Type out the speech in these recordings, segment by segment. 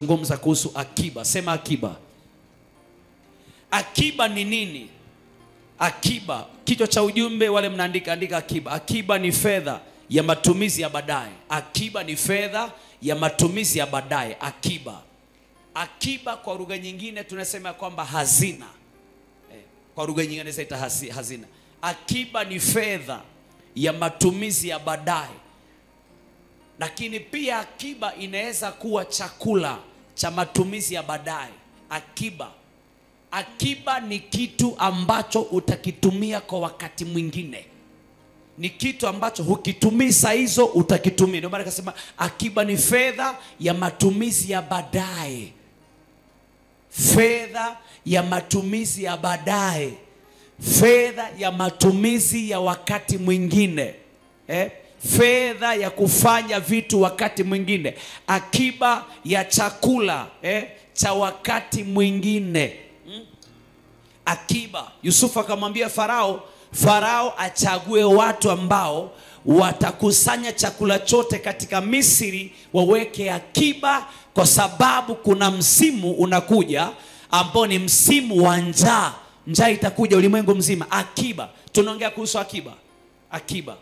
tunazungumza kuhusu akiba. Sema akiba. Akiba ni nini? Akiba, kichwa cha ujumbe wale mnaandika, andika akiba. Akiba ni fedha ya matumizi ya baadaye. Akiba ni fedha ya matumizi ya baadaye. Akiba. Akiba kwa lugha nyingine tunasema kwamba hazina. Kwa lugha nyingine zaita hazina. Akiba ni fedha ya matumizi ya baadaye. Lakini pia akiba inaweza kuwa chakula cha matumizi ya baadaye. Akiba. Akiba ni kitu ambacho utakitumia kwa wakati mwingine. Ni kitu ambacho hukitumii saa hizo, utakitumia. Ndio maana akasema akiba ni fedha ya matumizi ya baadaye. Fedha ya matumizi ya baadaye. Fedha ya matumizi ya wakati mwingine. Fedha ya kufanya vitu wakati mwingine. Akiba ya chakula cha wakati mwingine. Akiba. Yusufu akamwambia Farao achague watu ambao watakusanya chakula chote katika Misri, waweke akiba, kwa sababu kuna msimu unakuja ambao ni msimu wa njaa. Njaa itakuja ulimwengu mzima. Akiba. Tunaongea kuhusu akiba. Akiba.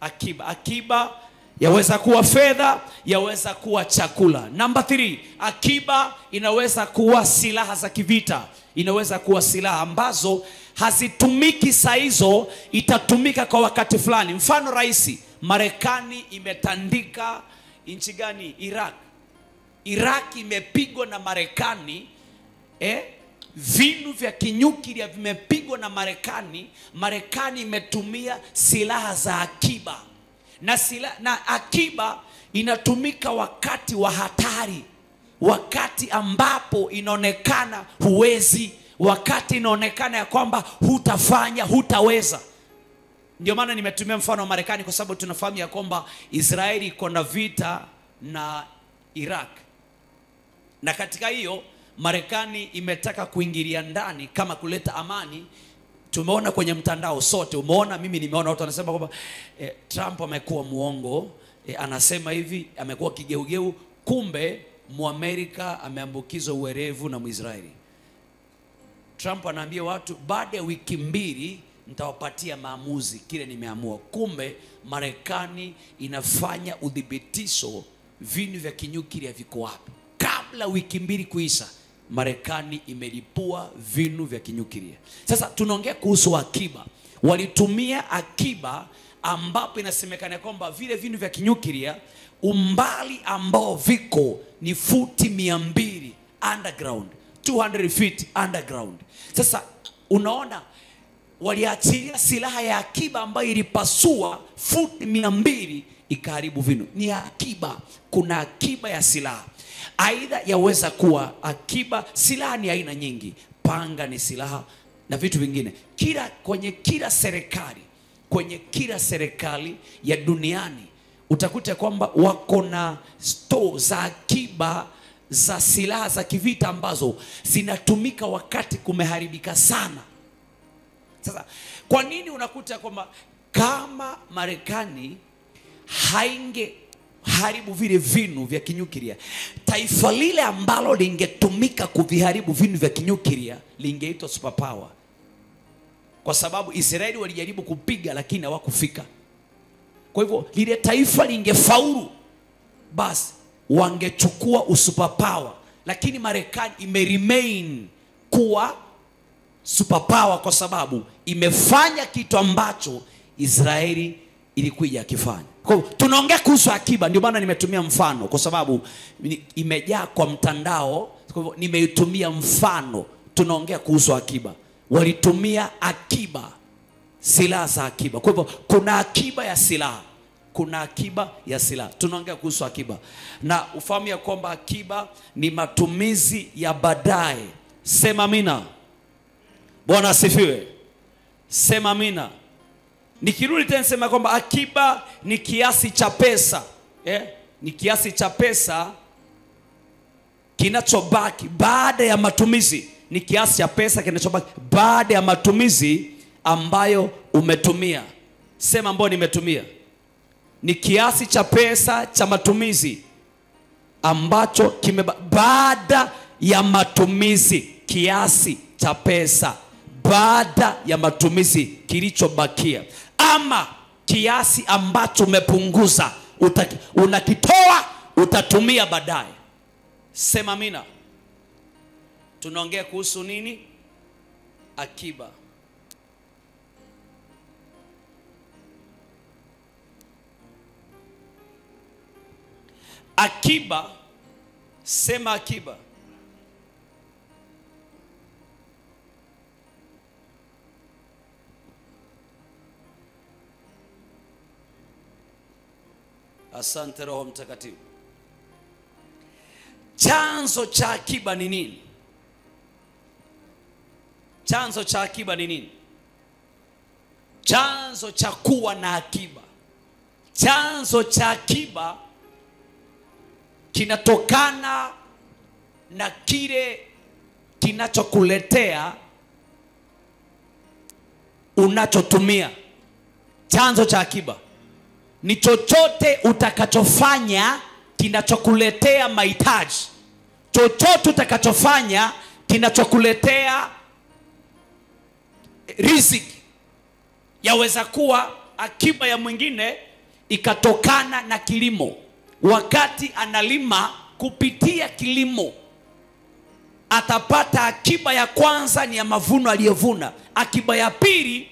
Akiba. Akiba yaweza kuwa fedha, yaweza kuwa chakula. Namba 3, akiba inaweza kuwa silaha za kivita. Inaweza kuwa silaha ambazo hazitumiki saa hizo, itatumika kwa wakati fulani. Mfano rahisi, Marekani imetandika nchi gani? Iraq. Iraq imepigwa na Marekani. Vinu vya kinyuklia vimepigwa na Marekani. Marekani imetumia silaha za akiba. Na akiba inatumika wakati wa hatari, wakati ambapo inaonekana huwezi, wakati inaonekana ya kwamba hutafanya, hutaweza. Ndio maana nimetumia mfano wa Marekani, kwa sababu tunafahamu ya kwamba Israeli iko na vita na Iraq. Na katika hiyo Marekani imetaka kuingilia ndani kama kuleta amani. Tumeona kwenye mtandao sote, umeona, mimi nimeona watu wanasema kwamba Trump amekuwa muongo, anasema hivi, amekuwa kigeugeu. Kumbe Muamerika ameambukizwa uwerevu na Muisraeli. Trump anaambia watu baada ya wiki 2 nitawapatia maamuzi kile nimeamua. Kumbe Marekani inafanya udhibitisho vinu vya kinyuklia viko wapi. Kabla wiki 2 kuisha, Marekani imelipua vinu vya kinyuklia. Sasa tunaongea kuhusu akiba. Walitumia akiba ambapo inasemekana kwamba vile vinu vya kinyuklia umbali ambao viko ni futi 200 underground, 200 feet underground. Sasa unaona, waliachilia silaha ya akiba ambayo ilipasua futi 200 ikaharibu vinu. Ni akiba. Kuna akiba ya silaha. Aidha yaweza kuwa akiba, silaha ni aina nyingi. Panga ni silaha na vitu vingine. Kwenye kila serikali ya duniani utakuta kwamba wako na store za akiba za silaha za kivita ambazo zinatumika wakati kumeharibika sana. Sasa kwa nini unakuta kwamba kama Marekani haribu vile vinu vya kinyuklia, taifa lile ambalo lingetumika kuviharibu vinu vya kinyuklia lingeitwa superpower? Kwa sababu Israeli walijaribu kupiga lakini hawakufika. Kwa hivyo lile taifa lingefaulu, basi wangechukua usuperpower. Lakini Marekani imeremain kuwa superpower kwa sababu imefanya kitu ambacho Israeli ilikuja akifanya. Kwa hivyo tunaongea kuhusu akiba. Ndio maana nimetumia mfano, kwa sababu imejaa kwa mtandao. Kwa hivyo nimeitumia mfano. Tunaongea kuhusu akiba. Walitumia akiba, silaha za akiba. Kwa hivyo kuna akiba ya silaha, kuna akiba ya silaha. Tunaongea kuhusu akiba. Na ufahamu ya kwamba akiba ni matumizi ya baadaye. Sema amina. Bwana asifiwe. Sema amina. Nikirudi tena sema kwamba akiba ni kiasi cha pesa. Ni kiasi cha pesa kinachobaki baada ya matumizi. Ni kiasi cha pesa kinachobaki baada ya matumizi ambayo umetumia. Sema ambayo nimetumia. Ni kiasi cha pesa cha matumizi ambacho baada ya matumizi, kiasi cha pesa baada ya matumizi kilichobakia, ama kiasi ambacho umepunguza unakitoa utatumia baadaye. Sema amina. Tunaongea kuhusu nini? Akiba. Akiba. Sema akiba. Asante Roho Mtakatifu. Chanzo cha akiba ni nini? Chanzo cha akiba ni nini? Chanzo cha kuwa na akiba. Chanzo cha akiba kinatokana na kile kinachokuletea unachotumia. Chanzo cha akiba ni chochote utakachofanya kinachokuletea mahitaji. Chochote utakachofanya kinachokuletea riziki. Yaweza kuwa akiba ya mwingine ikatokana na kilimo. Wakati analima kupitia kilimo, atapata akiba ya kwanza ni ya mavuno aliyovuna. Akiba ya pili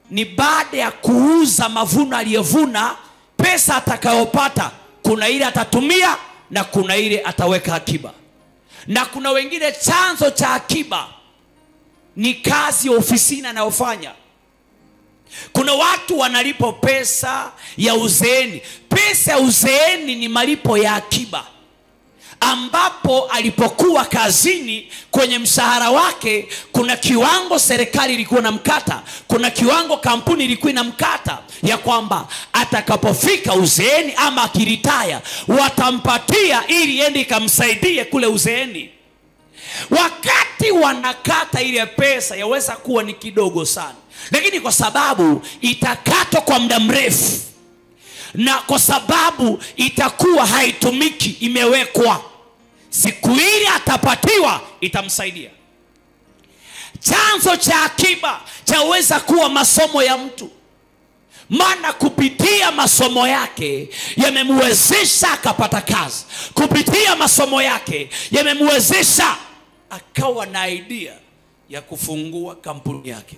ni baada ya kuuza mavuno aliyovuna, pesa atakayopata kuna ile atatumia na kuna ile ataweka akiba. Na kuna wengine chanzo cha akiba ni kazi ya ofisini anayofanya. Kuna watu wanalipo pesa ya uzeeni. Pesa ya uzeeni ni malipo ya akiba, ambapo alipokuwa kazini kwenye mshahara wake kuna kiwango serikali ilikuwa na mkata, kuna kiwango kampuni ilikuwa na mkata, ya kwamba atakapofika uzeeni ama akiritaya watampatia ili ende ikamsaidie kule uzeeni. Wakati wanakata ile pesa yaweza kuwa ni kidogo sana, lakini kwa sababu itakatwa kwa muda mrefu na kwa sababu itakuwa haitumiki, imewekwa, siku ile atapatiwa itamsaidia. Chanzo cha akiba chaweza kuwa masomo ya mtu, maana kupitia masomo yake yamemwezesha akapata kazi. Kupitia masomo yake yamemwezesha akawa na idea ya kufungua kampuni yake.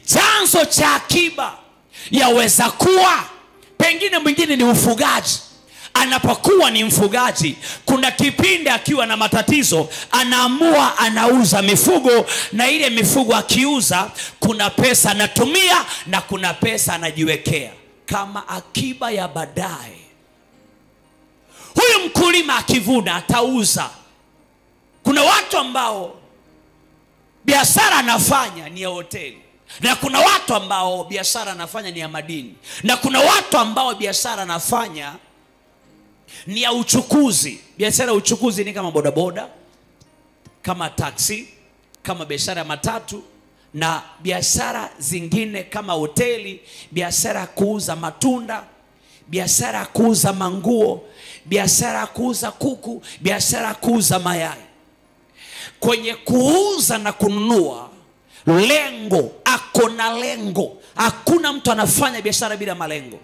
Chanzo cha akiba yaweza kuwa pengine mwingine ni ufugaji. Anapokuwa ni mfugaji, kuna kipindi akiwa na matatizo anaamua anauza mifugo, na ile mifugo akiuza kuna pesa anatumia na kuna pesa anajiwekea kama akiba ya baadaye. Huyu mkulima akivuna atauza. Kuna watu ambao biashara anafanya ni ya hoteli, na kuna watu ambao biashara anafanya ni ya madini, na kuna watu ambao biashara anafanya ni ya uchukuzi. Biashara ya uchukuzi ni kama bodaboda, kama taksi, kama biashara ya matatu, na biashara zingine kama hoteli, biashara kuuza matunda, biashara kuuza manguo, biashara kuuza kuku, biashara kuuza mayai. Kwenye kuuza na kununua, lengo, akona lengo. Hakuna mtu anafanya biashara bila malengo.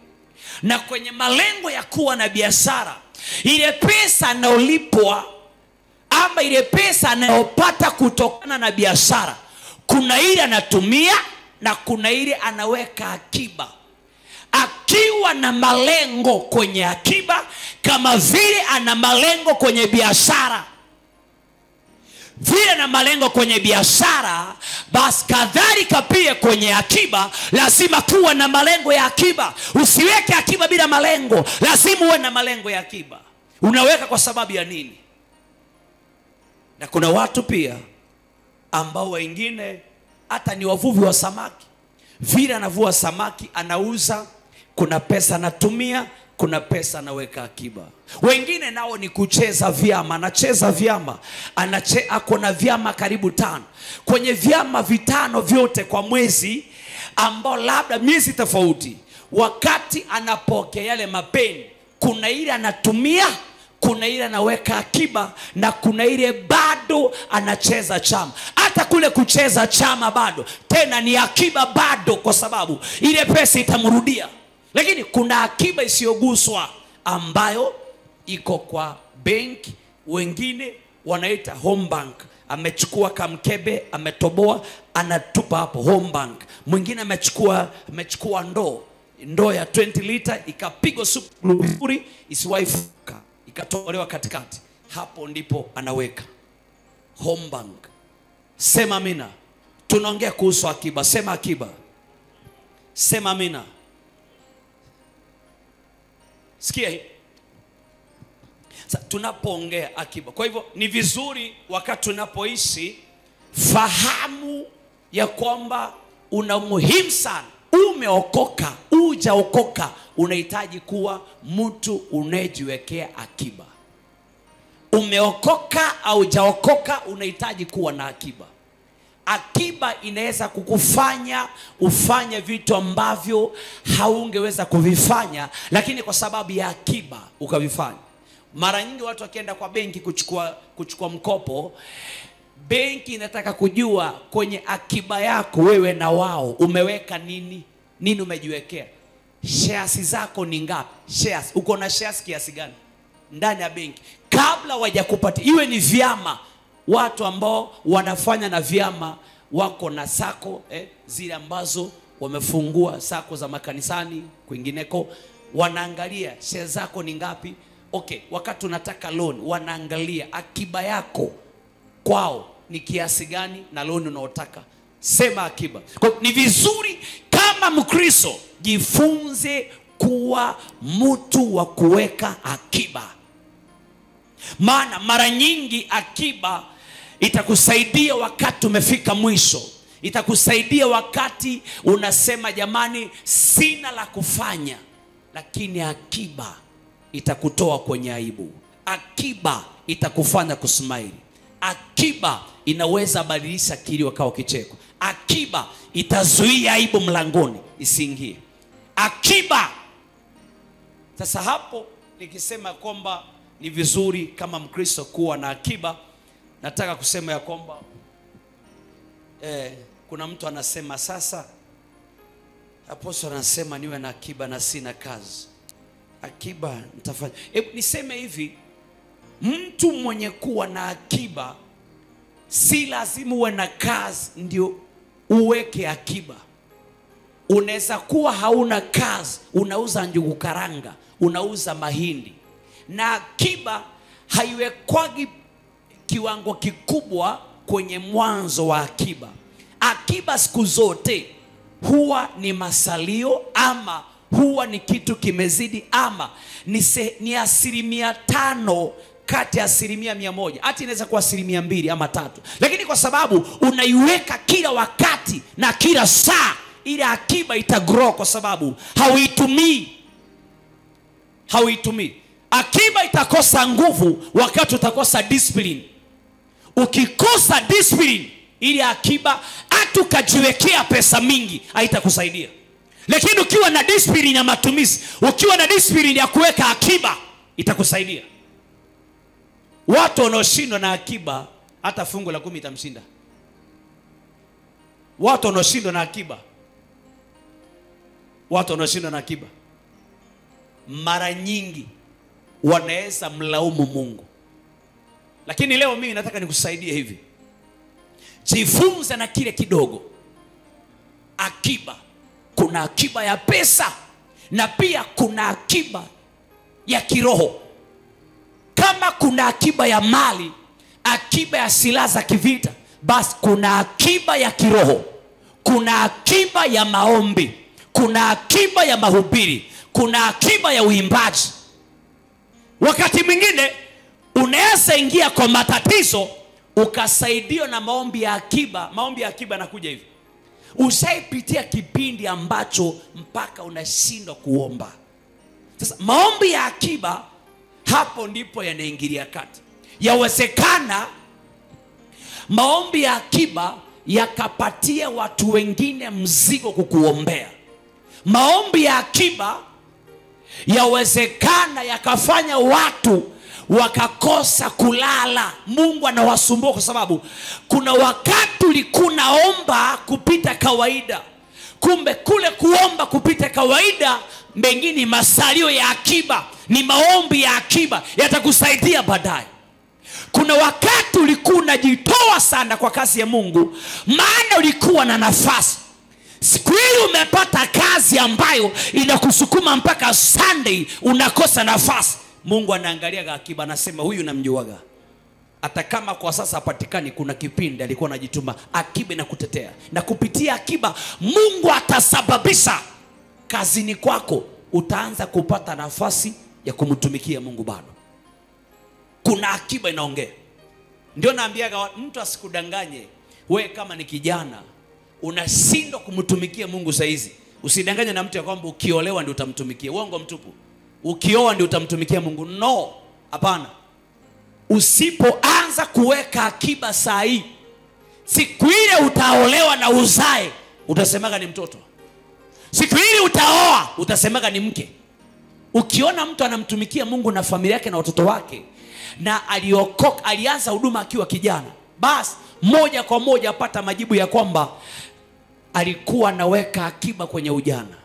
Na kwenye malengo ya kuwa na biashara, ile pesa anayolipwa ama ile pesa anayopata kutokana na biashara, kuna ile anatumia na kuna ile anaweka akiba. Akiwa na malengo kwenye akiba, kama vile ana malengo kwenye biashara, vile na malengo kwenye biashara, basi kadhalika pia kwenye akiba lazima kuwa na malengo ya akiba. Usiweke akiba bila malengo, lazima uwe na malengo ya akiba. Unaweka kwa sababu ya nini? Na kuna watu pia ambao wengine hata ni wavuvi wa samaki. Vile anavua samaki anauza, kuna pesa anatumia, kuna pesa anaweka akiba. Wengine nao ni kucheza vyama, anacheza vyama, ako na vyama karibu 5. Kwenye vyama vitano vyote kwa mwezi, ambao labda miezi tofauti, wakati anapokea yale mapeni, kuna ile anatumia, kuna ile anaweka akiba, na kuna ile bado anacheza chama. Hata kule kucheza chama bado tena ni akiba bado, kwa sababu ile pesa itamrudia. Lakini kuna akiba isiyoguswa ambayo iko kwa benki, wengine wanaita home bank. Amechukua kamkebe, ametoboa, anatupa hapo home bank. Mwingine amechukua ndoo ya 20 liter, ikapigwa supu vizuri isiwaifuka, ikatolewa katikati. Hapo ndipo anaweka home bank. Sema amina. Tunaongea kuhusu akiba. Sema akiba. Sema amina. Sikia hii. Sasa tunapoongea akiba, kwa hivyo ni vizuri wakati tunapoishi, fahamu ya kwamba una muhimu sana. Umeokoka, hujaokoka, unahitaji kuwa mtu unayejiwekea akiba. Umeokoka au hujaokoka, unahitaji kuwa na akiba. Akiba inaweza kukufanya ufanye vitu ambavyo haungeweza kuvifanya, lakini kwa sababu ya akiba ukavifanya. Mara nyingi watu wakienda kwa benki kuchukua mkopo, benki inataka kujua kwenye akiba yako wewe na wao umeweka nini umejiwekea. Shares zako ni ngapi? Shares, uko na shares kiasi gani ndani ya benki kabla wajakupatia. Iwe ni vyama, watu ambao wanafanya na vyama wako na sako zile ambazo wamefungua sako za makanisani kwingineko, wanaangalia shares zako ni ngapi. Okay, wakati unataka loan wanaangalia akiba yako kwao ni kiasi gani na loan unaotaka. Sema akiba. Kwa ni vizuri kama Mkristo jifunze kuwa mtu wa kuweka akiba. Maana mara nyingi akiba itakusaidia wakati umefika mwisho. Itakusaidia wakati unasema jamani sina la kufanya. Lakini akiba itakutoa kwenye aibu. Akiba itakufanya kusmile. Akiba inaweza badilisha kilio kawa kicheko. Akiba itazuia aibu mlangoni isiingie. Akiba. Sasa hapo nikisema kwamba ni vizuri kama Mkristo kuwa na akiba, nataka kusema ya kwamba kuna mtu anasema sasa Apostle anasema niwe na akiba na sina kazi. Akiba nitafanya. Niseme hivi, mtu mwenye kuwa na akiba si lazima uwe na kazi ndio uweke akiba. Unaweza kuwa hauna kazi, unauza njugu karanga, unauza mahindi. Na akiba haiwekwagi kiwango kikubwa kwenye mwanzo wa akiba. Akiba siku zote huwa ni masalio, ama huwa ni kitu kimezidi, ama ni 5% kati ya 100%. Hata inaweza kuwa 2% ama 3%. Lakini kwa sababu unaiweka kila wakati na kila saa, ile akiba itagrow kwa sababu hauitumii. Akiba itakosa nguvu wakati utakosa discipline. Ukikosa discipline, ile akiba hata ukajiwekea pesa mingi haitakusaidia. Lakini ukiwa na discipline ya matumizi, ukiwa na discipline ya kuweka akiba, itakusaidia. Watu wanaoshindwa na akiba, hata fungu la 10 itamshinda. Watu wanaoshindwa na akiba mara nyingi wanaweza mlaumu Mungu. Lakini leo mimi nataka nikusaidie hivi. Jifunze na kile kidogo. Akiba. Kuna akiba ya pesa na pia kuna akiba ya kiroho. Kama kuna akiba ya mali, akiba ya silaha za kivita, basi kuna akiba ya kiroho. Kuna akiba ya maombi, kuna akiba ya mahubiri, kuna akiba ya uimbaji. Wakati mwingine unaweza ingia kwa matatizo ukasaidiwa na maombi ya akiba. Maombi ya akiba yanakuja hivi. Ushaipitia kipindi ambacho mpaka unashindwa kuomba. Sasa maombi ya akiba, hapo ndipo yanaingilia kati. Yawezekana maombi ya akiba yakapatia watu wengine mzigo kukuombea. Maombi ya akiba yawezekana yakafanya watu wakakosa kulala. Mungu anawasumbua kwa sababu kuna wakati ulikuwa naomba kupita kawaida, kumbe kule kuomba kupita kawaida mengine masalio ya akiba, ni maombi ya akiba yatakusaidia baadaye. Kuna wakati ulikuwa unajitoa sana kwa kazi ya Mungu maana ulikuwa na nafasi. Siku hii umepata kazi ambayo inakusukuma mpaka Sunday unakosa nafasi. Mungu anaangalia akiba, anasema huyu namjuaga. Hata kama kwa sasa hapatikani, kuna kipindi alikuwa anajituma. Akiba inakutetea, na kupitia akiba Mungu atasababisha kazini kwako utaanza kupata nafasi ya kumtumikia Mungu bado. Kuna akiba inaongea. Ndio naambiaga mtu asikudanganye. Wewe kama ni kijana unashindwa kumtumikia Mungu saizi, usidanganye na mtu ya kwamba ukiolewa ndio utamtumikia. Uongo mtupu. Ukioa ndio utamtumikia Mungu. No, hapana. Usipoanza kuweka akiba saa hii, siku ile utaolewa na uzae utasemaga ni mtoto. Siku ile utaoa utasemaga ni mke. Ukiona mtu anamtumikia Mungu na familia yake na watoto wake, na aliokoka, alianza huduma akiwa kijana, basi moja kwa moja apata majibu ya kwamba alikuwa anaweka akiba kwenye ujana,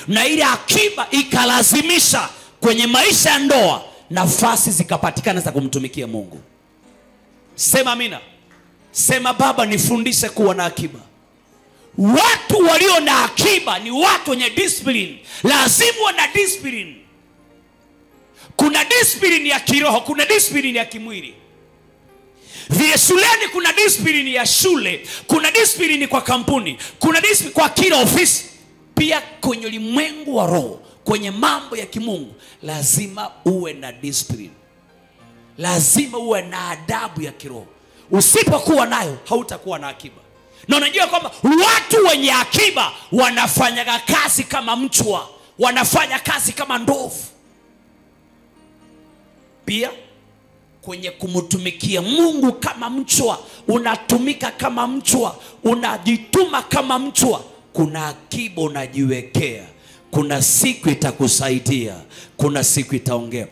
na ile akiba ikalazimisha kwenye maisha ya ndoa nafasi zikapatikana za kumtumikia Mungu. Sema amina. Sema Baba nifundishe kuwa na akiba. Watu walio na akiba ni watu wenye discipline. Lazima wana discipline. Kuna discipline ya kiroho, kuna discipline ya kimwili. Vile shuleni kuna discipline ya shule, kuna discipline kwa kampuni, kuna discipline kwa kila ofisi. Pia kwenye ulimwengu wa roho, kwenye mambo ya kimungu, lazima uwe na discipline. Lazima uwe na adabu ya kiroho. Usipokuwa nayo hautakuwa na akiba. Na unajua kwamba watu wenye akiba wanafanya kazi kama mchwa, wanafanya kazi kama ndovu. Pia kwenye kumtumikia Mungu kama mchwa, unatumika kama mchwa, unajituma kama mchwa, kuna akiba unajiwekea. Kuna siku itakusaidia, kuna siku itaongea.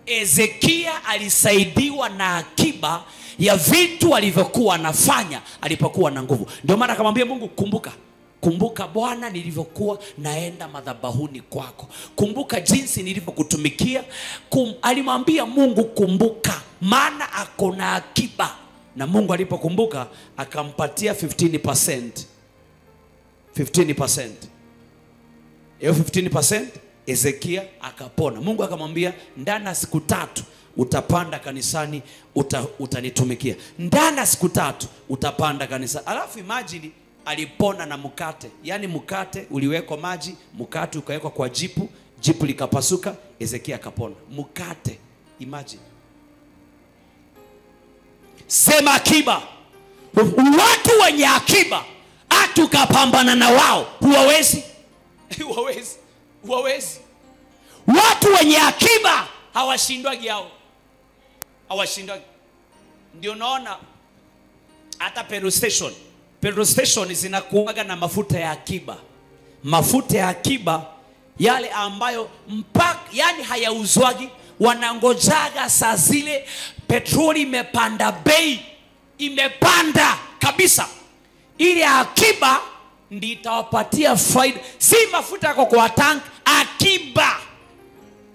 Ezekia alisaidiwa na akiba ya vitu alivyokuwa anafanya alipokuwa na nguvu. Ndio maana akamwambia Mungu, kumbuka Bwana nilivyokuwa naenda madhabahuni kwako. Kumbuka jinsi nilivyokutumikia. Alimwambia Mungu kumbuka, maana ako na akiba. Na Mungu alipokumbuka akampatia 15%. 15%. Hiyo 15% Ezekia akapona. Mungu akamwambia ndani ya siku 3 utapanda kanisani, utanitumikia. Ndani ya siku 3 utapanda kanisani. Alafu imagine alipona na mkate. Yaani mkate uliwekwa maji, mkate ukawekwa kwa jipu, jipu likapasuka, Ezekia akapona. Mkate, imagine. Sema akiba. Watu wenye akiba atukapambana na wao huwawezi. Huwawezi. Watu wenye akiba hawashindwagi hao. Hawashindwagi. Ndio naona hata petrol station zinakuaga na mafuta ya akiba. Mafuta ya akiba yale ambayo yani hayauzwagi, wanangojaga saa zile petroli imepanda bei, imepanda kabisa. Ile akiba ndi itawapatia faida. Si mafuta yako kwa tank, akiba.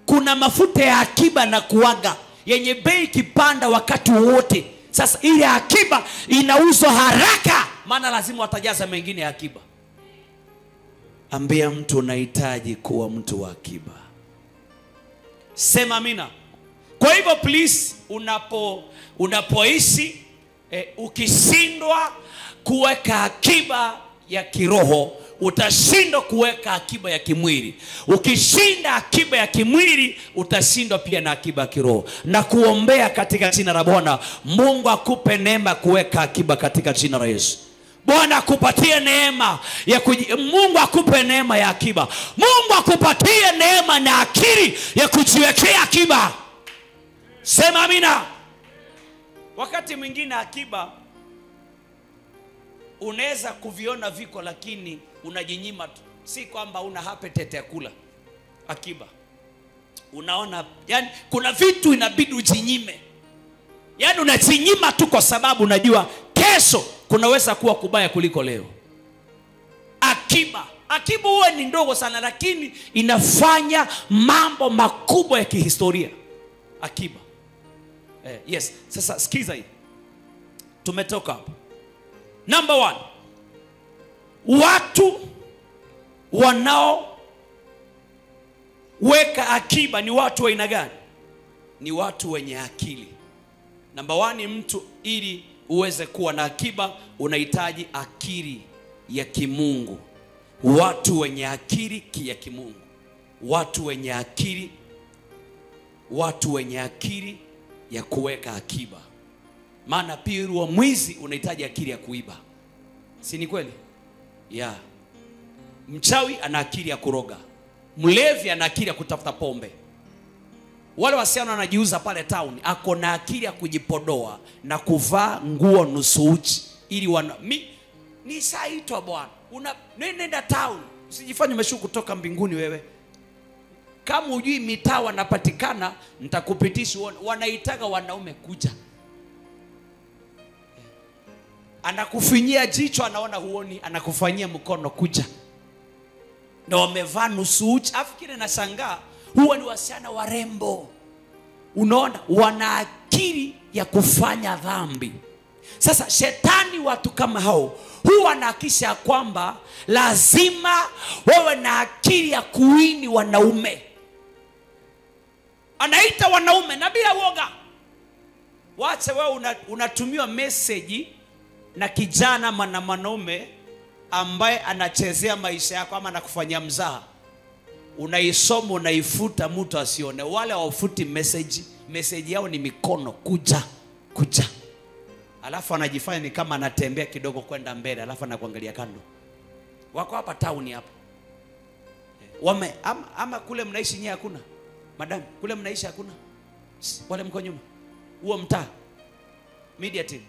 Kuna mafuta ya akiba na kuaga yenye bei kipanda wakati wote. Sasa ile akiba inauzwa haraka, maana lazima watajaza mengine ya akiba. Ambia mtu unahitaji kuwa mtu wa akiba. Sema amina. Kwa hivyo please, unapoishi ukishindwa kuweka akiba ya kiroho, utashindwa kuweka akiba ya kimwili. Ukishinda akiba ya kimwili, utashindwa pia na akiba ya kiroho. Na kuombea katika jina la Bwana, Mungu akupe neema kuweka akiba katika jina la Yesu. Bwana akupatie neema Mungu akupe neema ya akiba. Mungu akupatie neema na akili ya kujiwekea akiba. Sema amina. Wakati mwingine akiba unaweza kuviona viko, lakini unajinyima tu. Si kwamba una appetite ya kula akiba. Unaona, yani kuna vitu inabidi ujinyime. Yani unajinyima tu kwa sababu unajua kesho kunaweza kuwa kubaya kuliko leo. Akiba huwa ni ndogo sana, lakini inafanya mambo makubwa ya kihistoria. Akiba. Yes, sasa sikiza hii. Tumetoka hapo. Number 1. Watu wanao weka akiba ni watu wa aina gani? Ni watu wenye akili. Number 1, mtu ili uweze kuwa na akiba unahitaji akili ya kimungu. Watu wenye akili ya kimungu. Watu wenye akili ya kuweka akiba. Maana pia wa mwizi unahitaji akili ya kuiba. Si ni kweli? Yeah. Mchawi ana akili ya kuroga. Mlevi ana akili ya kutafuta pombe. Wale wasichana wanajiuza pale town, ako na akili ya kujipodoa na kuvaa nguo nusu uchi ili ni saitwa bwana. Nenda town. Usijifanye umeshuka kutoka mbinguni wewe. Kama hujui mitaa wanapatikana, nitakupitisha. Wanaitaka wanaume kuja. Anakufinyia jicho, anaona huoni, anakufanyia mkono kuja. Na wamevaa nusu uchi. Afikiri na shangaa, huwa ni wasichana warembo. Unaona, wana akili ya kufanya dhambi. Sasa shetani watu kama hao huwa anahakisha kwamba lazima wawe na akili ya kuwini wanaume. Anaita wanaume na bila woga. Wacha wewe unatumiwa message na kijana mwanaume ambaye anachezea maisha yako ama anakufanyia mzaha. Unaisoma, unaifuta, mtu asione. Wale wafuti message yao ni mikono kuja. Alafu anajifanya ni kama anatembea kidogo kwenda mbele, alafu anakuangalia kando. Wako hapa town hapa. Ama kule mnaishi nyinyi hakuna? Madam, kule mnaishi hakuna? Wale mko nyuma. Huo mtaa. Media team.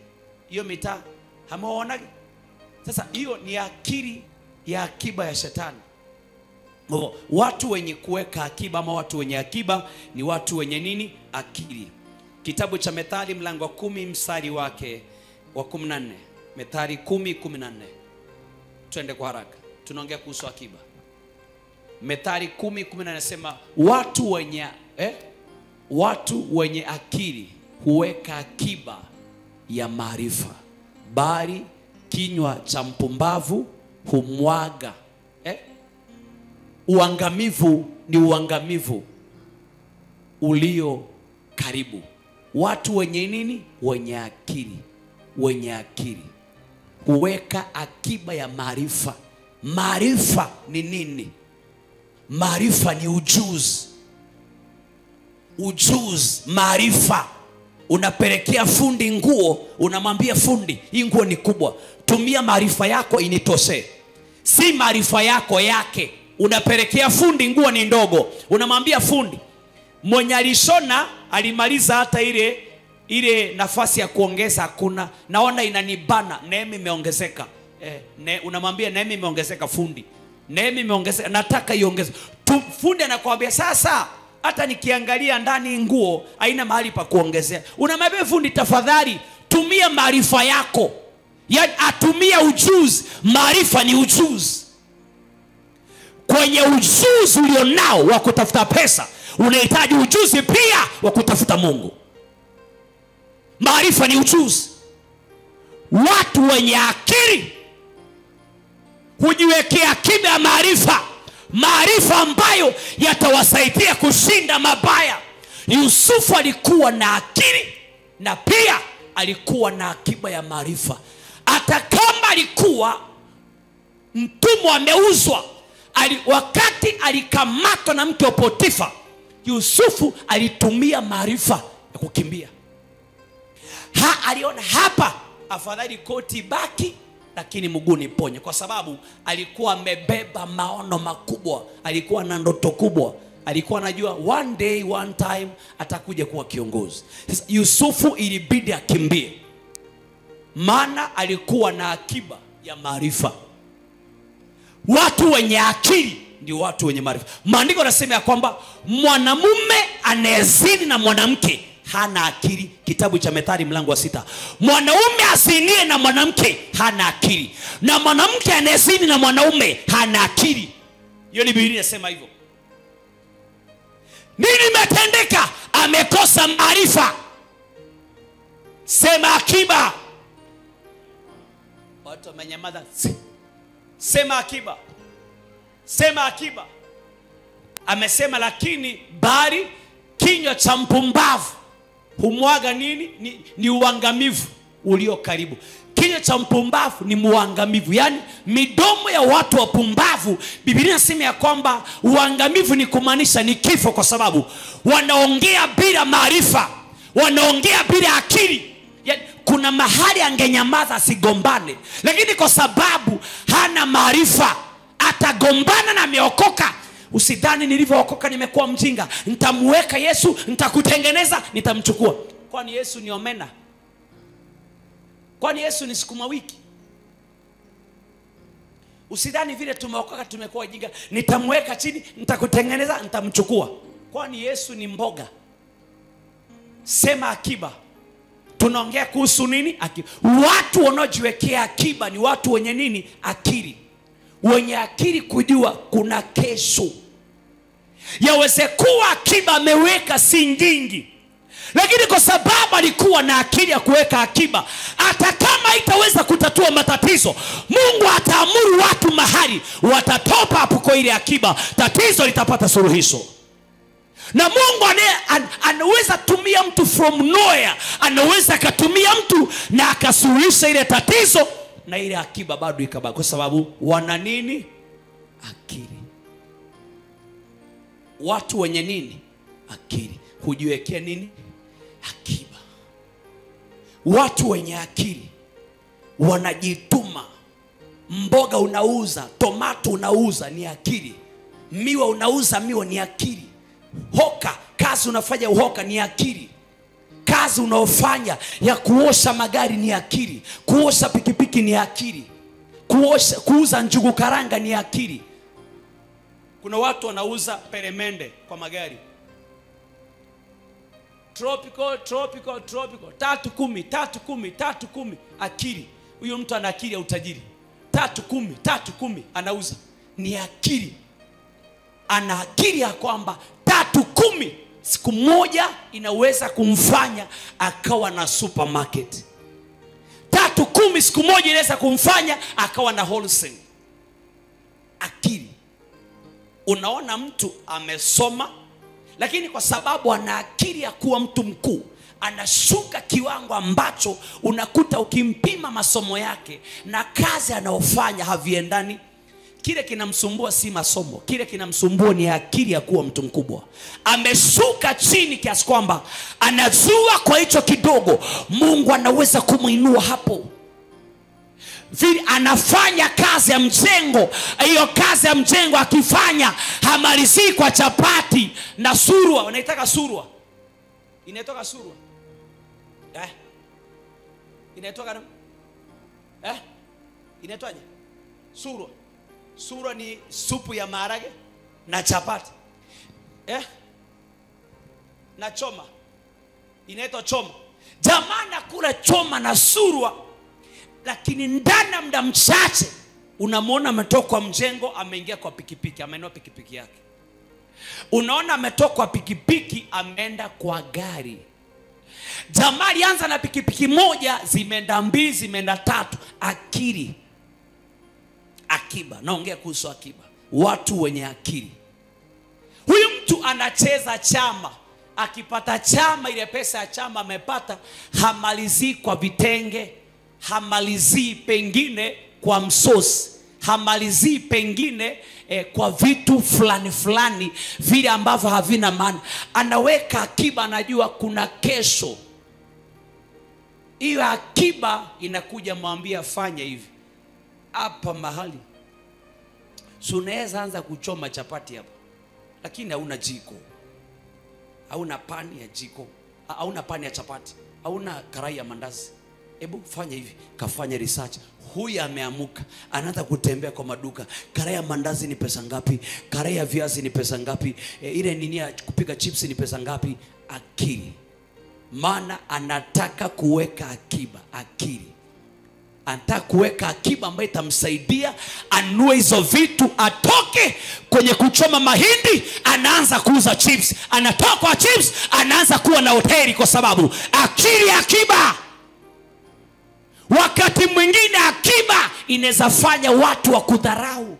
Hiyo mitaa hamuonagi? Sasa hiyo ni akili ya akiba ya shetani. Watu wenye kuweka akiba ama watu wenye akiba ni watu wenye nini? Akili. Kitabu cha Methali mlango wa 10 mstari wake wa 14. Methali 10:14. Twende kwa haraka. Tunaongea kuhusu akiba. Methali 10:14 anasema watu wenye akili huweka akiba ya maarifa, bali kinywa cha mpumbavu humwaga. Uangamivu ni uangamivu ulio karibu. Watu wenye nini? Wenye akili huweka akiba ya maarifa. Maarifa ni nini? Maarifa ni ujuzi. Maarifa. Unapelekea fundi nguo, unamwambia fundi, hii nguo ni kubwa, tumia maarifa yako initoshe. Si maarifa yako yake. Unapelekea fundi nguo ni ndogo, unamwambia fundi, mwenye alishona alimaliza hata ile nafasi ya kuongeza hakuna, naona inanibana, neema imeongezeka. Unamwambia neema imeongezeka fundi. Neema imeongezeka, nataka iongeze. Fundi anakuambia sasa hata nikiangalia ndani nguo haina mahali pa kuongezea. Unamwambia fundi, tafadhali tumia maarifa yako. Yaani atumia ujuzi. Maarifa ni ujuzi. Kwenye ujuzi ulionao wa kutafuta pesa, unahitaji ujuzi pia wa kutafuta Mungu. Maarifa ni ujuzi. Watu wenye akili hujiwekea akiba ya maarifa. Maarifa ambayo yatawasaidia kushinda mabaya. Yusufu alikuwa na akili na pia alikuwa na akiba ya maarifa. Hata kama alikuwa mtumwa ameuzwa, wakati alikamatwa na mke wa Potifa, Yusufu alitumia maarifa ya kukimbia. Aliona hapa afadhali koti baki lakini mguu niponye, kwa sababu alikuwa amebeba maono makubwa, alikuwa na ndoto kubwa, alikuwa anajua one day one time atakuja kuwa kiongozi. Sasa Yusufu ilibidi akimbie, maana alikuwa na akiba ya maarifa. Watu wenye akili ndio watu wenye maarifa. Maandiko yanasema ya kwamba mwanamume anayezini na mwanamke hana akili. Kitabu cha Methali mlango wa 6. Mwanaume azinie na mwanamke hana akili, na mwanamke anayezini na mwanaume hana akili. Hiyo ni Biblia inasema hivyo. Nini imetendeka? Amekosa maarifa. Sema akiba. Watu wamenyamaza. Sema akiba. Sema akiba. Amesema lakini bali kinywa cha mpumbavu humwaga nini? Ni uangamivu ulio karibu. Kinywa cha mpumbavu ni muangamivu. Yani midomo ya watu wapumbavu, Biblia inasema ya kwamba uangamivu ni kumaanisha ni kifo, kwa sababu wanaongea bila maarifa, wanaongea bila akili. Yani, kuna mahali angenyamaza asigombane, lakini kwa sababu hana maarifa atagombana na ameokoka. Usidhani nilivyookoka nimekuwa mjinga, nitamweka Yesu, nitakutengeneza, nitamchukua. Kwani Yesu ni omena? Kwani Yesu ni sukuma wiki? Usidhani vile tumeokoka tumekuwa jinga, nitamweka chini, nitakutengeneza, nitamchukua. Kwani Yesu ni mboga? Sema akiba. Tunaongea kuhusu nini? Akiba. Watu wanaojiwekea akiba ni watu wenye nini? Akili. Wenye akili kujua kuna kesho. Yaweze kuwa akiba ameweka si nyingi, lakini kwa sababu alikuwa na akili ya kuweka akiba, hata kama haitaweza kutatua matatizo, Mungu ataamuru watu mahali watatopa hapo kwa ile akiba, tatizo litapata suluhisho. Na Mungu anaweza tumia mtu from nowhere, anaweza akatumia mtu na akasuluhisha ile tatizo, na ile akiba bado ikabaki, kwa sababu wana nini? Akili. Watu wenye nini? Akili. Hujiwekea nini? Akiba. Watu wenye akili wanajituma. Mboga unauza, tomato unauza, ni akili. Miwa unauza, miwa ni akili. Hoka, kazi unafanya uhoka, ni akili. Kazi unaofanya ya kuosha magari ni akili. Kuosha pikipiki ni akili. Kuuza njugu karanga ni akili. Kuna watu wanauza peremende kwa magari. Tropical. 310. Akili. Huyo mtu ana akili ya utajiri. 310 anauza. Ni akili. Ana akili ya kwamba 310 siku moja inaweza kumfanya akawa na supermarket. 310 siku moja inaweza kumfanya akawa na wholesale. Akili. Unaona mtu amesoma, lakini kwa sababu ana akili ya kuwa mtu mkuu, anashuka kiwango ambacho unakuta ukimpima masomo yake na kazi anaofanya haviendani. Kile kinamsumbua si masomo, kile kinamsumbua ni akili ya kuwa mtu mkubwa. Ameshuka chini kiasi kwamba anajua kwa hicho kidogo Mungu anaweza kumuinua hapo. Vile anafanya kazi ya mjengo, hiyo kazi ya mjengo akifanya hamalizi kwa chapati na surwa. Wanaitaka surwa. Inatoka surwa. Inatoka na inatoaje? Surwa. Surwa ni supu ya maharage na chapati. Na choma. Inaitwa choma. Jamani kula choma na surwa, lakini ndani ya muda mchache unamwona ametoka kwa mjengo ameingia kwa pikipiki, amenunua pikipiki yake. Unaona ametoka kwa pikipiki ameenda kwa gari. Jamaa alianza na pikipiki moja, zimeenda 2, zimeenda 3. Akili. Akiba. Naongea kuhusu akiba. Watu wenye akili. Huyu mtu anacheza chama. Akipata chama, ile pesa ya chama amepata, hamalizi kwa vitenge, hamalizi pengine kwa msosi, hamalizi pengine kwa vitu fulani vile ambavyo havina maana. Anaweka akiba, anajua kuna kesho. Hiyo akiba inakuja mwambia fanya hivi. Hapa mahali so unaweza anza kuchoma chapati hapa, lakini hauna jiko, hauna pani ya jiko, hauna pani ya chapati, hauna karai ya mandazi, Hebu fanya hivi, kafanya research. Huyu ameamuka, anaanza kutembea kwa maduka. Karai ya mandazi ni pesa ngapi? Karai ya viazi ni pesa ngapi? Ile nini ya kupika chips ni pesa ngapi? Akili. Maana anataka kuweka akiba. Akili. Anataka kuweka akiba ambayo itamsaidia anunue hizo vitu, atoke kwenye kuchoma mahindi, anaanza kuuza chips. Anatoka kwa chips, anaanza kuwa na hoteli, kwa sababu akili, akiba. Wakati mwingine akiba inaweza fanya watu wa kudharau,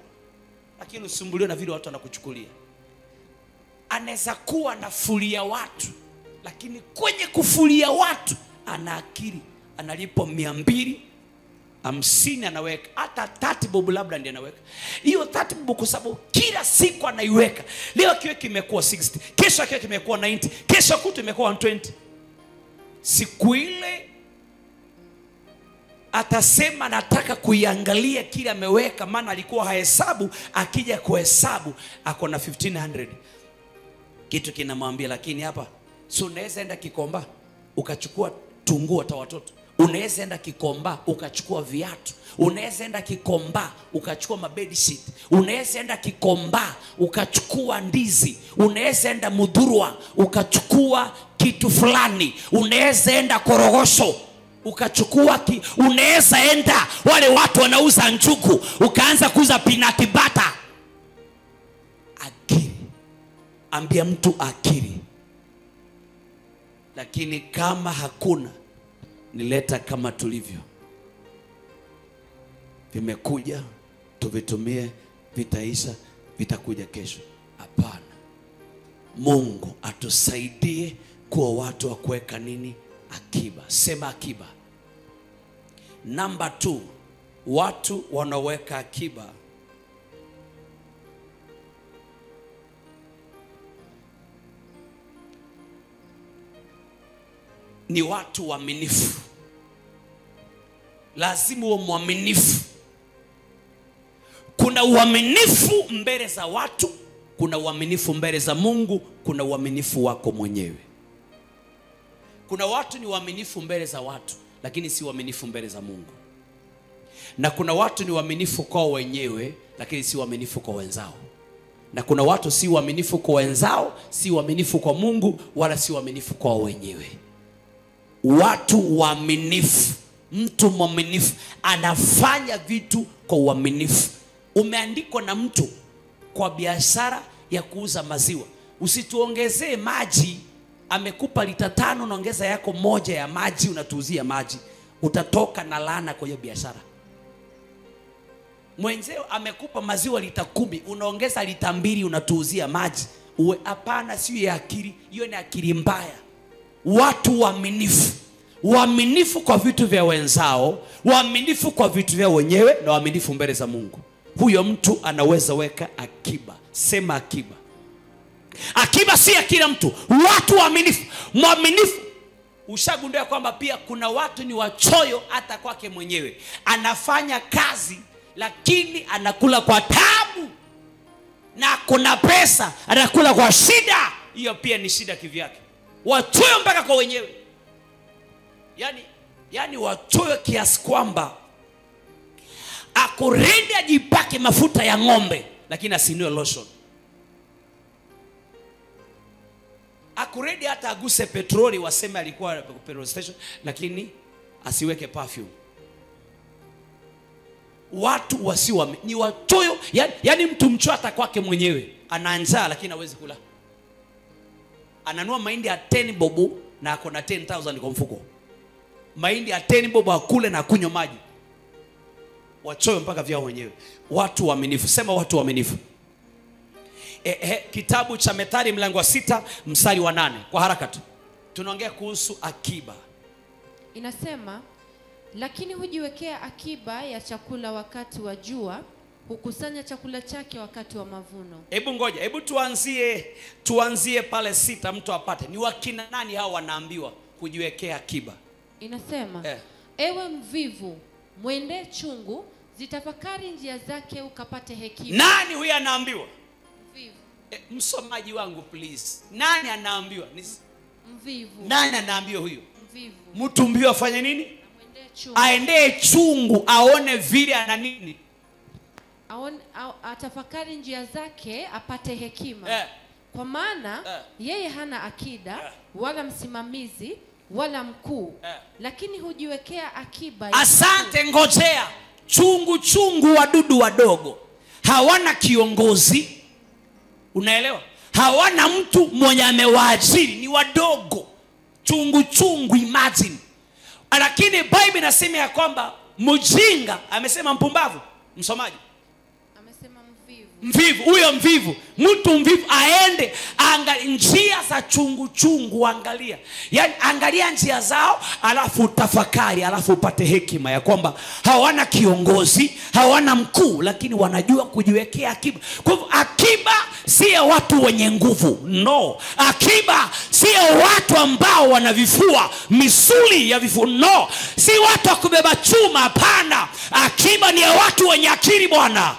lakini usumbuliwe na vile watu wanakuchukulia. Anaweza kuwa anafulia watu, lakini kwenye kufulia watu ana akili. Analipo 250 anaweka, hata 30 bob labda ndiye anaweka. Hiyo 30 bob kwa sababu kila siku anaiweka. Leo kiwe kimekuwa 60, kesho kiwe kimekuwa 90, kesho kutu imekuwa 120. Siku ile atasema nataka kuiangalia kile ameweka, maana alikuwa hahesabu. Akija kuhesabu ako na 1500. Kitu kinamwambia, lakini hapa so unaweza enda Kikomba ukachukua tunguo hata watoto. Unaweza enda Kikomba ukachukua viatu. Unaweza enda Kikomba ukachukua mabed sheet. Unaweza enda Kikomba ukachukua ndizi. Unaweza enda Mudhurwa ukachukua kitu fulani. Unaweza enda Korogosho ukachukua unaweza enda wale watu wanauza njugu ukaanza kuuza peanut butter. Akili. Ambia mtu akili. Lakini kama hakuna, nileta kama tulivyo. Vimekuja, tuvitumie, vitaisha, vitakuja kesho. Hapana. Mungu atusaidie kuwa watu wa kuweka nini? Akiba. Sema akiba. Number 2, watu wanaweka akiba ni watu waaminifu. Lazima uwe mwaminifu. Kuna uaminifu mbele za watu, kuna uaminifu mbele za Mungu, kuna uaminifu wako mwenyewe. Kuna watu ni waaminifu mbele za watu, lakini si waaminifu mbele za Mungu. Na kuna watu ni waaminifu kwa wenyewe, lakini si waaminifu kwa wenzao. Na kuna watu si waaminifu kwa wenzao, si waaminifu kwa Mungu, wala si waaminifu kwa wenyewe. Watu waaminifu, mtu mwaminifu anafanya vitu kwa uaminifu. Umeandikwa na mtu kwa biashara ya kuuza maziwa. Usituongezee maji. Amekupa lita 5, unaongeza yako 1 ya maji, unatuuzia maji. Utatoka na laana kwa hiyo biashara. Mwenzeo amekupa maziwa lita 10, unaongeza lita 2, unatuuzia maji. Hapana, sio ya akili, hiyo ni akili mbaya. Watu waaminifu. Waaminifu kwa vitu vya wenzao, waaminifu kwa vitu vya wenyewe, na waaminifu mbele za Mungu. Huyo mtu anaweza weka akiba. Sema akiba. Akiba si ya kila mtu. Watu waaminifu. Mwaminifu. Ushagundua kwamba pia kuna watu ni wachoyo hata kwake mwenyewe. Anafanya kazi lakini anakula kwa taabu. Na kuna pesa anakula kwa shida. Hiyo pia ni shida kivyake. Wachoyo mpaka kwa wenyewe. Yani wachoyo kiasi kwamba akurende ajipake mafuta ya ng'ombe lakini asinue lotion. Akuredi hata aguse petroli, waseme alikuwa petrol station, lakini asiweke perfume. Watu wasiwa ni wachoyo. Yani mtu mchota kwake mwenyewe, ana njaa lakini hawezi kula. Ananua mahindi ya 10 bob na ako na 10,000 kwa mfuko. Mahindi ya 10 bob akule na akunywa maji. Wachoyo mpaka vyao wenyewe. Watu waaminifu. Sema watu waaminifu. Kitabu cha Methali mlango wa 6 mstari wa 8. Kwa haraka tu. Tunaongea kuhusu akiba. Inasema, lakini hujiwekea akiba ya chakula wakati wa jua, hukusanya chakula chake wakati wa mavuno. Hebu ngoja, hebu tuanzie pale 6 mtu apate. Ni wakina nani hao wanaambiwa kujiwekea akiba? Inasema, ewe mvivu, mwende chungu, zitafakari njia zake ukapate hekima. Nani huyu anaambiwa? Mvivu. Msomaji wangu please. Nani anaambiwa? Mvivu. Nani anaambiwa huyo? Mvivu. Mtu mbio afanye nini? Amwende aendee chungu, aone vile ana nini, atafakari njia zake apate hekima. Kwa maana yeye hana akida wala msimamizi wala mkuu, lakini hujiwekea akiba. Asante, ngojea. Chungu wadudu wadogo, hawana kiongozi, unaelewa? Hawana mtu mwenye amewaajiri, ni wadogo. Chungu, imagine. Lakini Bible inasema ya kwamba mjinga, amesema mpumbavu, msomaji amesema mvivu. Huyo mvivu, mtu mvivu aende angalia njia za chungu, angalia. Yaani angalia njia zao, alafu tafakari, alafu upate hekima ya kwamba hawana kiongozi, hawana mkuu, lakini wanajua kujiwekea akiba. Kwa hivyo akiba sio watu wenye nguvu, no. Akiba sio watu ambao wana vifua, misuli ya vifua, no. Si watu wa kubeba chuma, hapana. Akiba ni ya watu wenye akili, Bwana.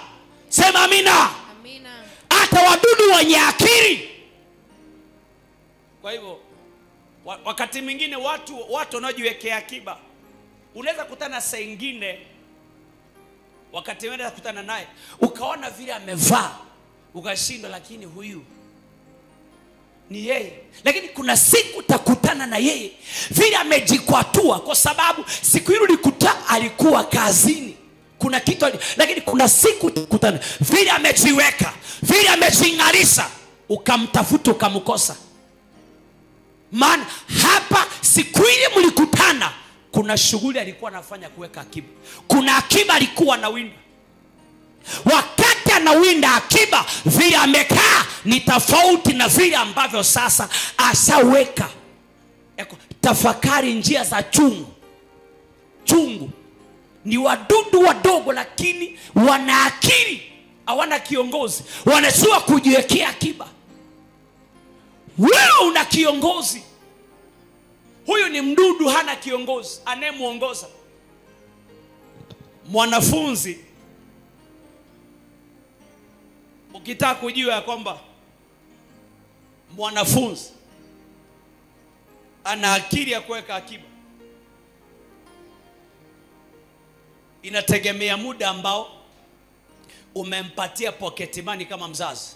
Sema amina. Amina. Hata wadudu wenye akili. Kwa hivyo wakati mwingine watu wanaojiwekea akiba, unaweza kutana saa nyingine, wakati wewe unakutana naye ukaona vile amevaa ukashindwa, lakini huyu ni yeye. Lakini kuna siku utakutana na yeye vile amejikwatua, kwa sababu siku ile ulikuta alikuwa kazini, kuna kitu, lakini kuna siku utakutana vile amejiweka, vile amejingarisha, ukamtafuta ukamkosa. Maana hapa siku ile mlikutana, kuna shughuli alikuwa anafanya kuweka akiba. Kuna akiba alikuwa anawinda. Wakati anawinda akiba, vile amekaa ni tofauti na vile ambavyo sasa ashaweka. Tafakari njia za chungu. Ni wadudu wadogo, lakini wana akili, hawana kiongozi, wanajua kujiwekea akiba. Wewe una kiongozi. Huyu ni mdudu, hana kiongozi anayemuongoza. Mwanafunzi, ukitaka kujua ya kwamba mwanafunzi ana akili ya kuweka akiba, inategemea muda ambao umempatia pocket money. Kama mzazi,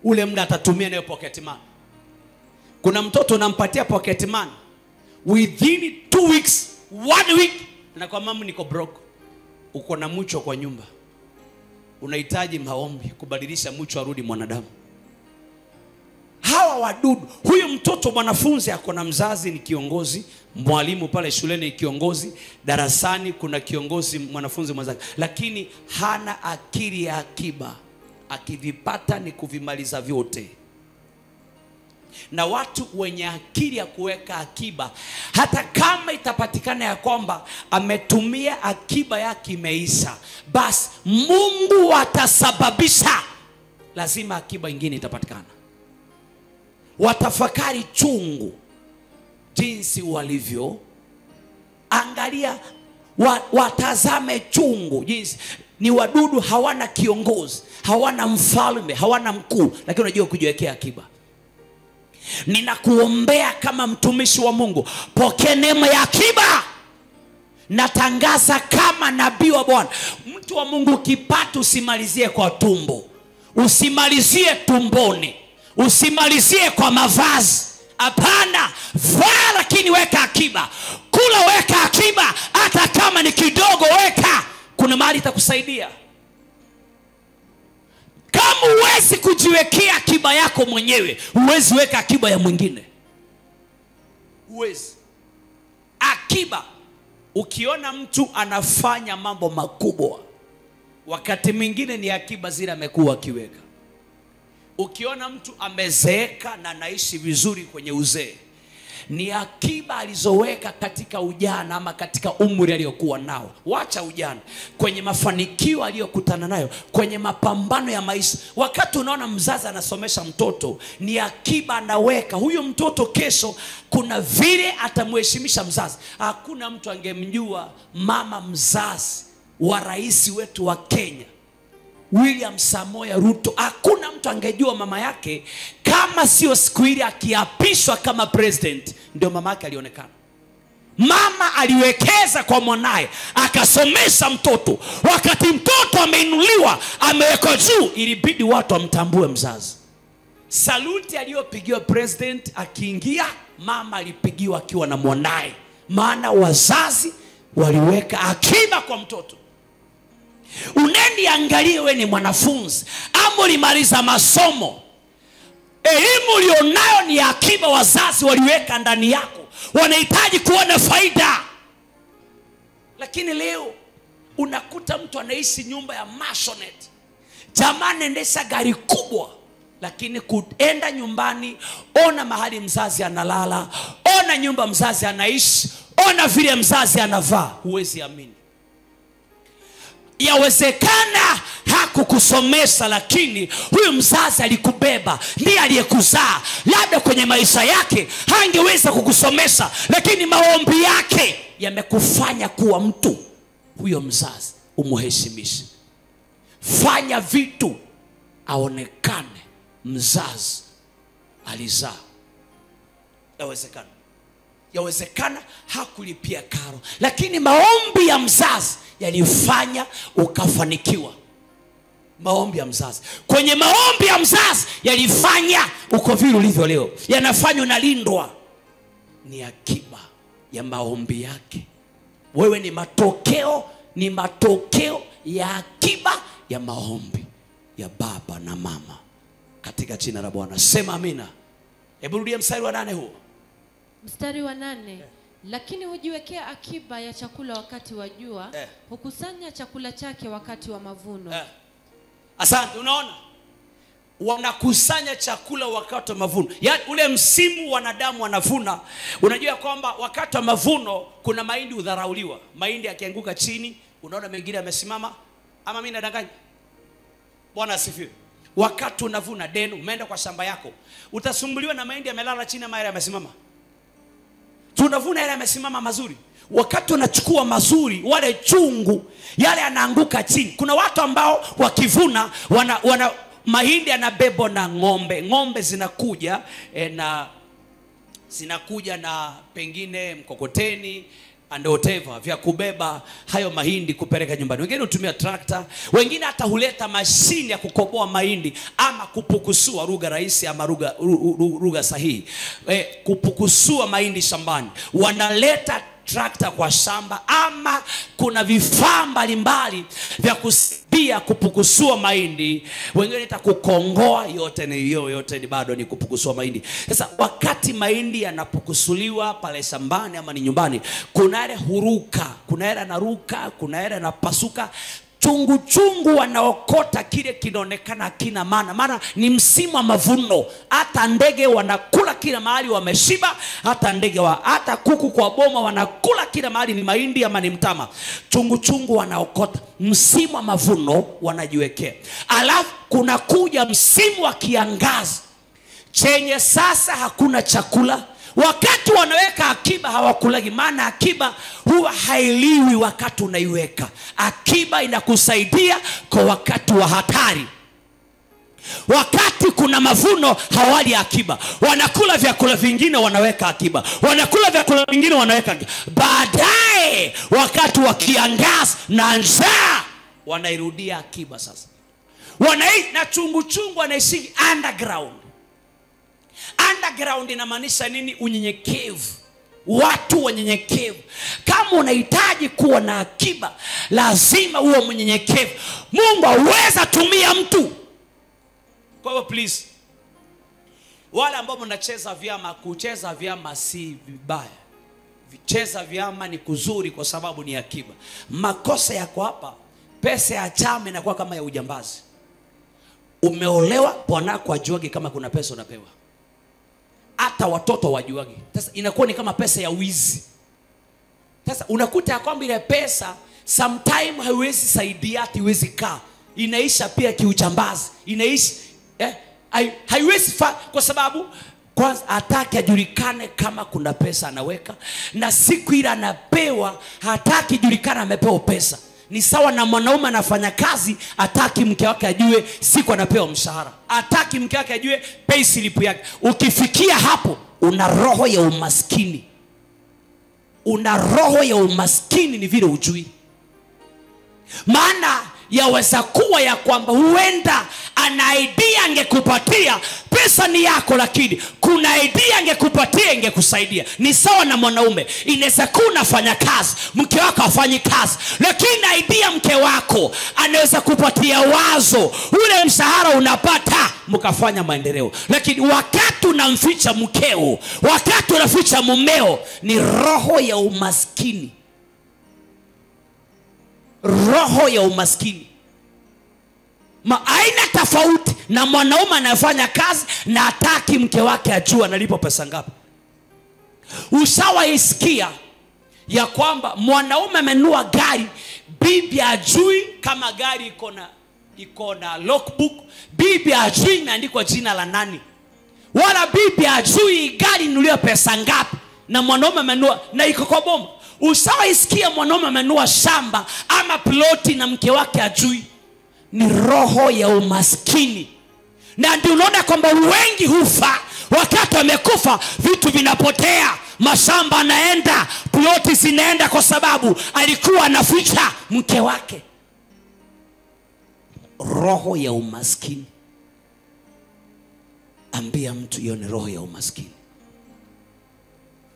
ule muda atatumia nayo pocket money. Kuna mtoto unampatia pocket money, within 2 weeks, 1 week, na kwa mama niko broke. Uko na mcho kwa nyumba, unahitaji maombi kubadilisha mcho arudi mwanadamu. Hawa wadudu. Huyu mtoto mwanafunzi ako na mzazi ni kiongozi, mwalimu pale shuleni ni kiongozi, darasani kuna kiongozi mwanafunzi mwenzake, lakini hana akili ya akiba. Akivipata ni kuvimaliza vyote. Na watu wenye akili ya kuweka akiba, hata kama itapatikana ya kwamba ametumia akiba yake imeisha, basi Mungu atasababisha, lazima akiba ingine itapatikana. Watafakari chungu jinsi walivyo, angalia, watazame chungu jinsi ni wadudu, hawana kiongozi, hawana mfalme, hawana mkuu, lakini unajua kujiwekea akiba. Ninakuombea kama mtumishi wa Mungu, pokea neema ya akiba. Natangaza kama nabii wa Bwana, mtu wa Mungu, ukipata usimalizie kwa tumbo, usimalizie tumboni, usimalizie kwa mavazi. Hapana, vaa lakini weka akiba. Kula, weka akiba, hata kama ni kidogo weka. Kuna mahali itakusaidia. Kama huwezi kujiwekea akiba yako mwenyewe, huwezi weka akiba ya mwingine. Huwezi. Akiba, ukiona mtu anafanya mambo makubwa, wakati mwingine ni akiba zile amekuwa akiweka. Ukiona mtu amezeeka na anaishi vizuri kwenye uzee, ni akiba alizoweka katika ujana ama katika umri aliyokuwa nao. Wacha ujana, kwenye mafanikio aliyokutana nayo, kwenye mapambano ya maisha. Wakati unaona mzazi anasomesha mtoto, ni akiba anaweka. Huyo mtoto kesho kuna vile atamheshimisha mzazi. Hakuna mtu angemjua mama mzazi wa rais wetu wa Kenya, William Samoei Ruto. Hakuna mtu angejua mama yake kama sio siku ile akiapishwa kama president ndio mama yake alionekana. Mama aliwekeza kwa mwanae, akasomesha mtoto. Wakati mtoto ameinuliwa, amewekwa juu, ilibidi watu wamtambue mzazi. Saluti aliyopigiwa president akiingia, mama alipigiwa akiwa na mwanae. Maana wazazi waliweka akiba kwa mtoto. Unendi angalie wewe ni mwanafunzi ama ulimaliza masomo, elimu ulionayo ni akiba wazazi waliweka ndani yako. Wanahitaji kuona faida. Lakini leo unakuta mtu anaishi nyumba ya maisonette. Jamani, endesha gari kubwa, lakini kuenda nyumbani, ona mahali mzazi analala, ona nyumba mzazi anaishi, ona vile mzazi anavaa, huwezi amini. Yawezekana hakukusomesha, lakini huyu mzazi alikubeba, ndiye aliyekuzaa. Labda kwenye maisha yake hangeweza kukusomesha, lakini maombi yake yamekufanya kuwa mtu. Huyo mzazi umuheshimishe. Fanya vitu aonekane mzazi alizaa. Yawezekana hakulipia karo, lakini maombi ya mzazi yalifanya ukafanikiwa. Maombi ya mzazi, kwenye maombi ya mzazi yalifanya uko vile ulivyo leo, yanafanya unalindwa. Ni akiba ya maombi yake. Wewe ni matokeo ya akiba ya maombi ya baba na mama, katika jina la Bwana. Sema amina. Hebu rudia mstari wa 8 huo. Mstari wa 8. Lakini hujiwekea akiba ya chakula wakati wa jua, hukusanya chakula chake wakati wa mavuno. Asante. Unaona, wanakusanya chakula wakati wa mavuno. Yaani ule msimu wanadamu wanavuna. Unajua kwamba wakati wa mavuno kuna mahindi udharauliwa. Mahindi yakianguka chini, unaona mengine yamesimama. Ama mimi nadanganya? Bwana asifiwe. Wakati unavuna denu, umeenda kwa shamba yako, utasumbuliwa na mahindi yamelala chini ama yamesimama? Tunavuna yale yamesimama mazuri. Wakati unachukua mazuri, wale chungu yale yanaanguka chini. Kuna watu ambao wakivuna wana mahindi yanabebwa na ng'ombe zinakuja na pengine mkokoteni and whatever vya kubeba hayo mahindi kupeleka nyumbani. Wengine hutumia trakta, wengine hata huleta mashine ya kukoboa mahindi ama kupukusua, lugha rahisi ama lugha sahihi, kupukusua mahindi shambani. Wanaleta trakta kwa shamba, ama kuna vifaa mbalimbali vya kusaidia kupukusua mahindi. Wengine hata kukongoa. Yote ni bado ni kupukusua mahindi. Sasa wakati mahindi yanapukusuliwa pale shambani ama ni nyumbani, kuna yale huruka, kuna yale anaruka, kuna yale anapasuka. Chungu wanaokota kile kinaonekana kina maana ni msimu wa mavuno. Hata ndege wanakula kila mahali, wameshiba. Hata kuku kwa boma wanakula kila mahali, ni mahindi ama ni mtama. Chungu wanaokota, msimu wa mavuno wanajiwekea. Alafu kuna kuja msimu wa kiangazi chenye sasa hakuna chakula. Wakati wanaweka akiba hawakulagi, maana akiba huwa hailiwi wakati unaiweka. Akiba inakusaidia kwa wakati wa hatari. Wakati kuna mavuno hawali akiba, wanakula vyakula vingine, wanaweka akiba. Wanakula vyakula vingine, wanaweka akiba. Baadaye wakati wa kiangazi na njaa, wanairudia akiba sasa. Na chungu wanaishi underground. Underground inamaanisha nini? Unyenyekevu. Watu wanyenyekevu. Kama unahitaji kuwa na akiba, lazima uwe mnyenyekevu. Mungu hawezi tumia mtu. Kwa hivyo please, wale ambao mnacheza vyama, kucheza vyama si vibaya. Vicheza vyama ni kuzuri kwa sababu ni akiba. Makosa yako hapa, pesa ya chama inakuwa kama ya ujambazi. Umeolewa, bwanako ajuage kama kuna pesa unapewa. Hata watoto wajuage. Sasa inakuwa ni kama pesa ya wizi. Sasa unakuta kwamba ile pesa sometime haiwezi saidia, haiwezi kaa. Inaisha pia kiujambazi. Inaishi haiwezi kwa sababu kwanza hataki ajulikane kama kuna pesa anaweka, na siku ile anapewa hataki julikana amepewa pesa. Ni sawa na mwanaume anafanya kazi, hataki mke wake ajue siku anapewa mshahara. Hataki mke wake ajue payslip yake. Ukifikia hapo, una roho ya umaskini. una roho ya umaskini ni vile ujui. Maana yaweza kuwa ya kwamba huenda ana idea angekupatia, pesa ni yako, lakini kuna idea angekupatia ingekusaidia. Ni sawa na mwanaume, inaweza kuwa unafanya kazi, mke wako hafanyi kazi, lakini idea mke wako anaweza kupatia wazo, ule mshahara unapata, mkafanya maendeleo. Lakini wakati unamficha mkeo, wakati unaficha mumeo, ni roho ya umaskini. Roho ya umaskini. Aina tofauti na mwanaume anafanya kazi na hataki mke wake ajue analipo pesa ngapi. Ushawaisikia ya kwamba mwanaume amenunua gari, bibi ajui kama gari iko na logbook, bibi ajui imeandikwa jina la nani, wala bibi ajui gari inuliwa pesa ngapi, na mwanaume amenunua na iko kwa bomba. Ushawaisikia mwanaume amenunua shamba ama ploti na mke wake ajui? Ni roho ya umaskini. Na ndio unaona kwamba wengi hufa, wakati wamekufa vitu vinapotea, mashamba anaenda, ploti zinaenda, kwa sababu alikuwa anaficha mke wake. Roho ya umaskini. Ambia mtu hiyo ni roho ya umaskini.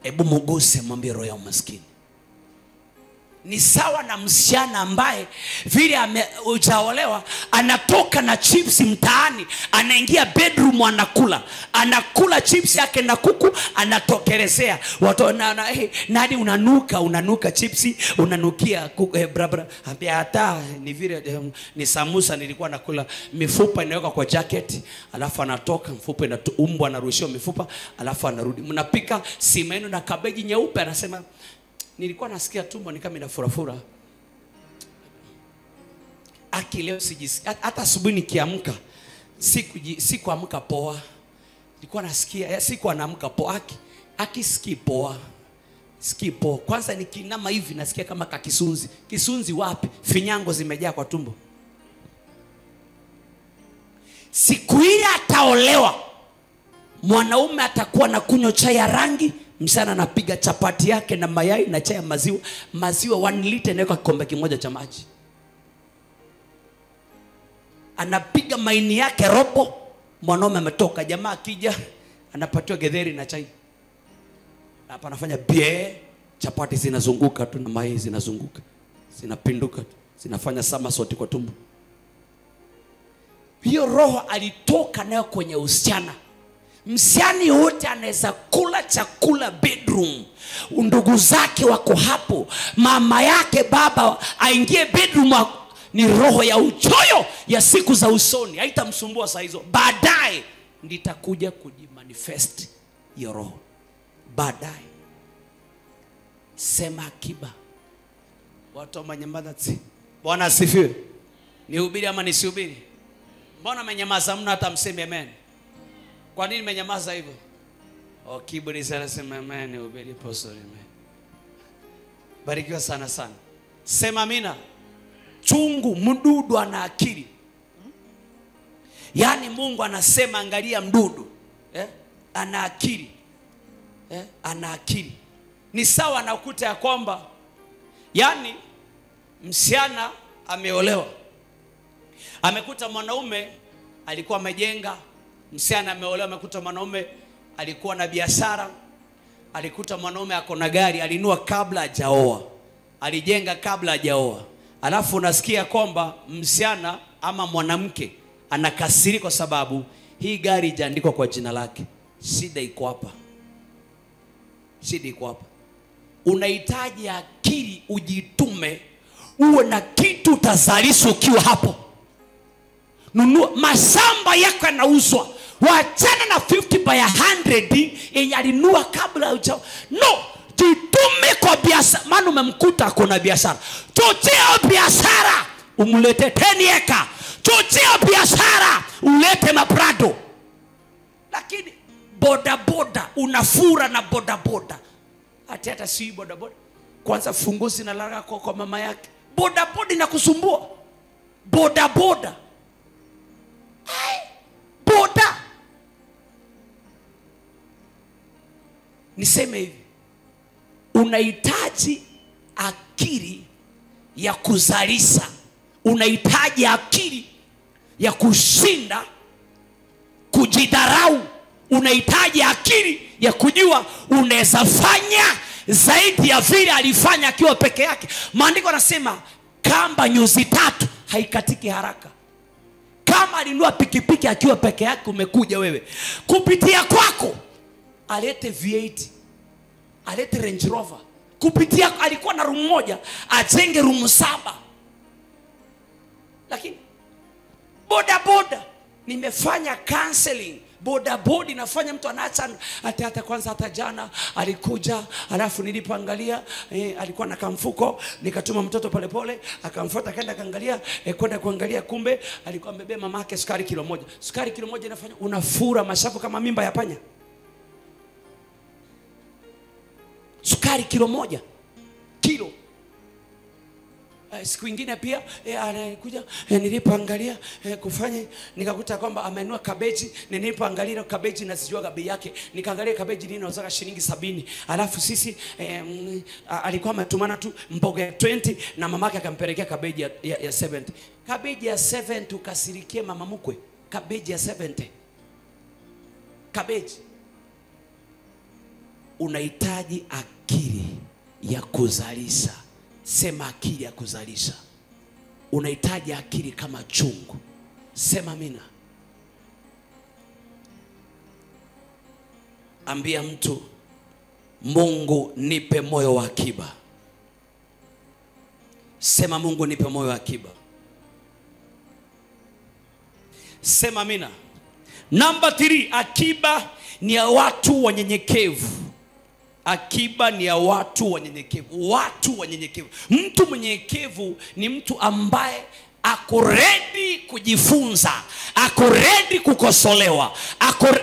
Hebu muguse, mwambie roho ya umaskini. Ni sawa na msichana ambaye vile hujaolewa, anatoka na chips mtaani, anaingia bedroom, anakula chips yake na kuku, anatokelezea watu nani unanuka chips, unanukia kuku, brabra. Ambia hata ni vile ni samusa nilikuwa nakula, mifupa inaweka kwa jacket, alafu anatoka mfupa inaumbwa, anarushia mifupa, alafu anarudi. Mnapika simeno na kabeji nyeupe, anasema nilikuwa nasikia tumbo ni kama inafurafura. Leo sijisikia, hata asubuhi nikiamka sikuamka poa. Nilikuwa nasikia siku anaamka poa, sikii poa. Sikii poa. Kwanza nikinama hivi nasikia kama kakisunzi. Kisunzi wapi? Finyango zimejaa kwa tumbo. Siku ile ataolewa, mwanaume atakuwa na kunywa chai ya rangi, msana anapiga chapati yake na mayai na chai ya maziwa 1 liter na kikombe kimoja cha maji. Anapiga maini yake robo, mwanaume ametoka, jamaa akija anapatiwa getheri na chai. Hapa anafanya bie, chapati zinazunguka tu na mayai zinazunguka, zinapinduka, zinafanya somersault kwa tumbo. Hiyo roho alitoka nayo kwenye usichana. Msiani wote anaweza kula chakula bedroom, ndugu zake wako hapo, mama yake baba aingie bedroom. Ni roho ya uchoyo ya siku za usoni, haitamsumbua saa hizo. Baadaye nditakuja kujimanifest hiyo roho baadaye. Sema akiba. Watu wamenyamaza. Bwana asifiwe. Nihubiri ama nisihubiri? Mbona mmenyamaza, mna hata mseme amen? Kwa nini mmenyamaza hivyo? Kiburi sana, sema amen, nihubiri pastor amen. Barikiwa sana sana. Sema amina. Chungu, mdudu ana akili. Yaani Mungu anasema angalia mdudu, ana akili. Ana akili. Ni sawa na ukuta ya kwamba yani msichana ameolewa, amekuta mwanaume alikuwa amejenga. Msichana ameolewa, amekuta mwanaume alikuwa na biashara, alikuta mwanaume ako na gari, alinua kabla hajaoa, alijenga kabla hajaoa. Alafu unasikia kwamba msichana ama mwanamke anakasiri kwa sababu hii gari ijaandikwa kwa jina lake. Shida iko hapa. Shida iko hapa. Unahitaji akili, ujitume, uwe na kitu utazalisha ukiwa hapo. Nunua mashamba yako yanauzwa, wachana na 50 by 100 yenye alinua kabla hujao. No, jitume kwa biashara. Maana umemkuta ako na biashara, chochea biashara, umulete 10 eka. Chochea biashara, ulete maprado. Lakini boda boda, unafura na boda boda. Hata si boda boda. Kwanza funguzi na lara kwa mama yake. Boda boda inakusumbua. Boda boda. Boda. Niseme hivi, unahitaji akili ya kuzalisha, unahitaji akili ya kushinda kujidharau, unahitaji akili ya kujua unaweza fanya zaidi ya vile alifanya akiwa peke yake. Maandiko yanasema kamba nyuzi 3 haikatiki haraka. Kama alinua pikipiki akiwa peke yake, umekuja wewe kupitia kwako alete V8, alete Range Rover. Kupitia alikuwa na room moja, ajenge room 7. Lakini boda boda, nimefanya counseling, boda boda inafanya mtu anaacha hata kwanza. Hata jana alikuja, alafu nilipoangalia alikuwa na kamfuko, nikatuma mtoto pole pole akamfuata, akaenda kaangalia, kwenda kuangalia, kumbe alikuwa amebeba mama yake sukari kilo 1. Sukari kilo 1 inafanya unafura mashavu kama mimba ya panya. Sukari kilo 1 kilo. Siku nyingine pia anakuja, nilipoangalia kufanya, nikakuta kwamba amenunua kabeji. Nilipoangalia kabeji na sijua bei yake, nikaangalia kabeji nini inauzaka shilingi 70. Alafu sisi alikuwa ametumana tu mboga ya 20 na mamake akampelekea kabeji ya 70. Kabeji ya 70 ukasirikie mama mkwe, kabeji ya 70. Kabeji. Unahitaji akili ya kuzalisha. Sema akili ya kuzalisha. Unahitaji akili kama chungu. Sema amina. Ambia mtu, Mungu nipe moyo wa akiba. Sema Mungu nipe moyo wa akiba. Sema amina. Number 3, akiba ni ya watu wanyenyekevu. Akiba ni ya watu wanyenyekevu. Watu wanyenyekevu. Mtu mnyenyekevu ni mtu ambaye ako ready kujifunza, ako ready kukosolewa.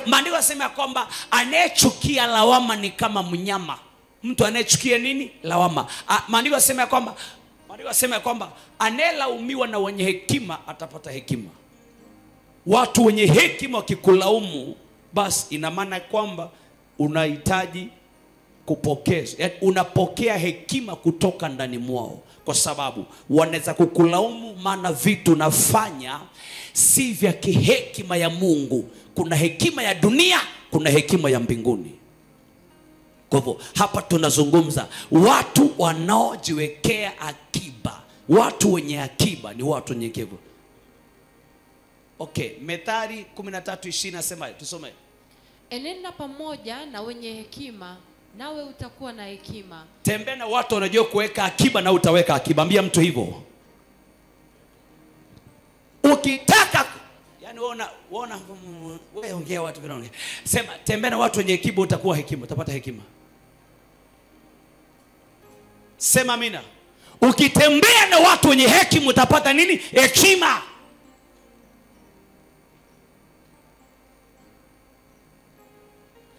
Maandiko yanasema kwamba anayechukia lawama ni kama mnyama. Mtu anayechukia nini? Lawama. Maandiko yanasema kwamba anayelaumiwa na wenye hekima atapata hekima. Watu wenye hekima wakikulaumu, basi ina maana kwamba unahitaji kupokeza, yani unapokea hekima kutoka ndani mwao, kwa sababu wanaweza kukulaumu maana vitu nafanya si vya kihekima ya Mungu. Kuna hekima ya dunia, kuna hekima ya mbinguni. Kwa hivyo hapa tunazungumza watu wanaojiwekea akiba. Watu wenye akiba ni watu wenyekevu. Okay, Methali 13:20 nasema, tusome. Enenda pamoja na wenye hekima, nawe utakuwa na hekima. Tembea na watu wanajua kuweka akiba na utaweka akiba. Ambia mtu hivyo. Ukitaka, yani wewe ongea watu vinaongea. Sema tembea na watu wenye hekima, utakuwa hekima, utapata hekima. Sema amina. Ukitembea na watu wenye hekima utapata nini? Hekima.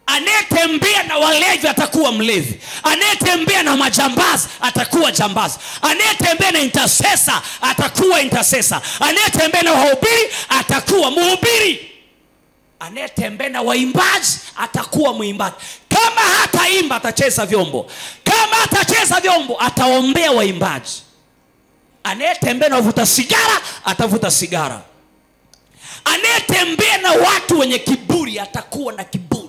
Anayetembea na walevi atakuwa mlevi. Anayetembea na majambazi atakuwa jambazi. Anayetembea na intercessor atakuwa intercessor. Anayetembea na wahubiri atakuwa mhubiri. Anayetembea na waimbaji atakuwa muimbaji. Kama hataimba atacheza vyombo. Kama atacheza vyombo ataombea waimbaji. Anayetembea na wavuta sigara atavuta sigara. Anayetembea na watu wenye kiburi atakuwa na kiburi.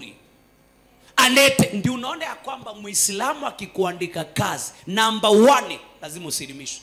Ndio unaona ya kwamba Muislamu akikuandika kazi, number 1 lazima usilimishwe.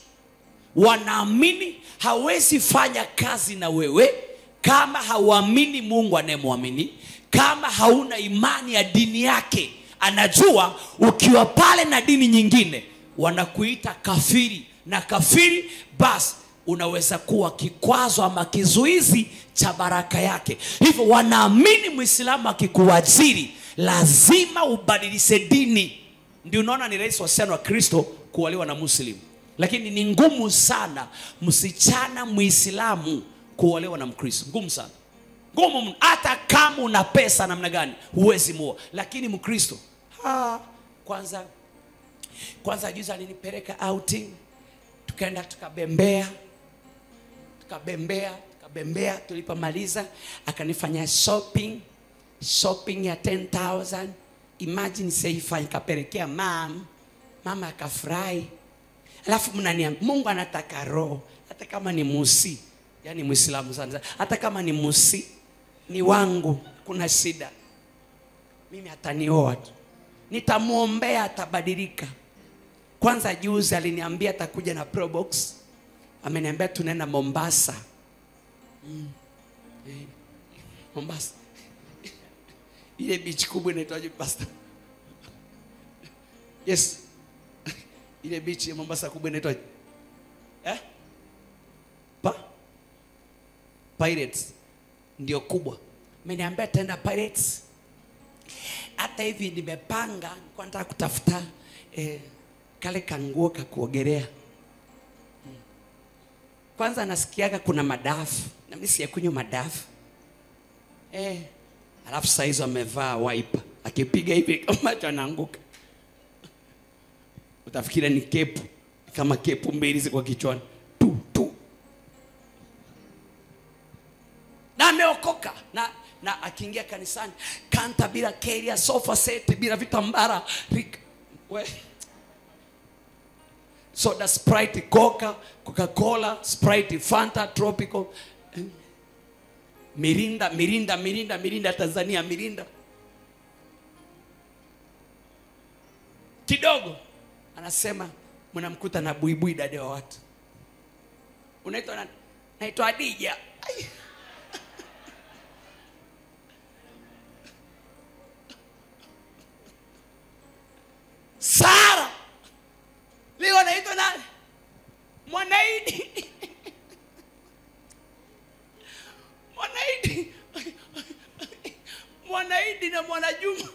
Wanaamini hawezi fanya kazi na wewe kama hauamini Mungu anayemwamini, kama hauna imani ya dini yake. Anajua ukiwa pale na dini nyingine wanakuita kafiri, na kafiri basi unaweza kuwa kikwazo ama kizuizi cha baraka yake. Hivyo wanaamini Muislamu akikuajiri lazima ubadilishe dini. Ndio unaona ni rahisi wasichana wa Kristo kuolewa na Muslim, lakini ni ngumu sana msichana Muislamu kuolewa na Mkristo. Ngumu sana. Ngumu. Hata kama una pesa namna gani huwezi muoa. Lakini Mkristo kwanza juzi alinipeleka outing, tukaenda tukabembea, tulipomaliza akanifanya shopping ya 10,000. Imagine sasa nikapelekea mam Mama akafurahi. Alafu mnaniambia Mungu anataka roho. Hata kama ni musi, yani Muislamu sana, hata kama ni musi ni wangu, kuna shida. Mimi atanioa tu. Nitamuombea atabadilika. Kwanza juzi aliniambia atakuja na Probox. Ameniambia tunaenda Mombasa. Mombasa. Ile beach kubwa inaitwaje pastor? Yes. Ile beach ya Mombasa kubwa inaitwaje? Pirates. Ndio kubwa. Ameniambia tenda Pirates. Hata hivi nimepanga kwa nataka kutafuta kale kanguo ka kuogelea. Kwanza nasikiaga kuna madafu. Na mimi siyakunywa madafu. Alafu saa hizo amevaa wiper. Akipiga hivi kama anaanguka. Utafikiri ni kepu. Kama kepu mbili ziko kichwani. Tu. Na ameokoka. Na akiingia kanisani kanta bila keria, sofa set bila vitambara, soda, Sprite, Coca-Cola, Sprite, Fanta, Tropical, Mirinda Tanzania, Mirinda. Kidogo anasema mnamkuta na buibui dada wa watu. Unaitwa nani? Naitwa Adija. Sara. Leo anaitwa nani? Mwanaidi. Mwanaidi na Mwanajuma.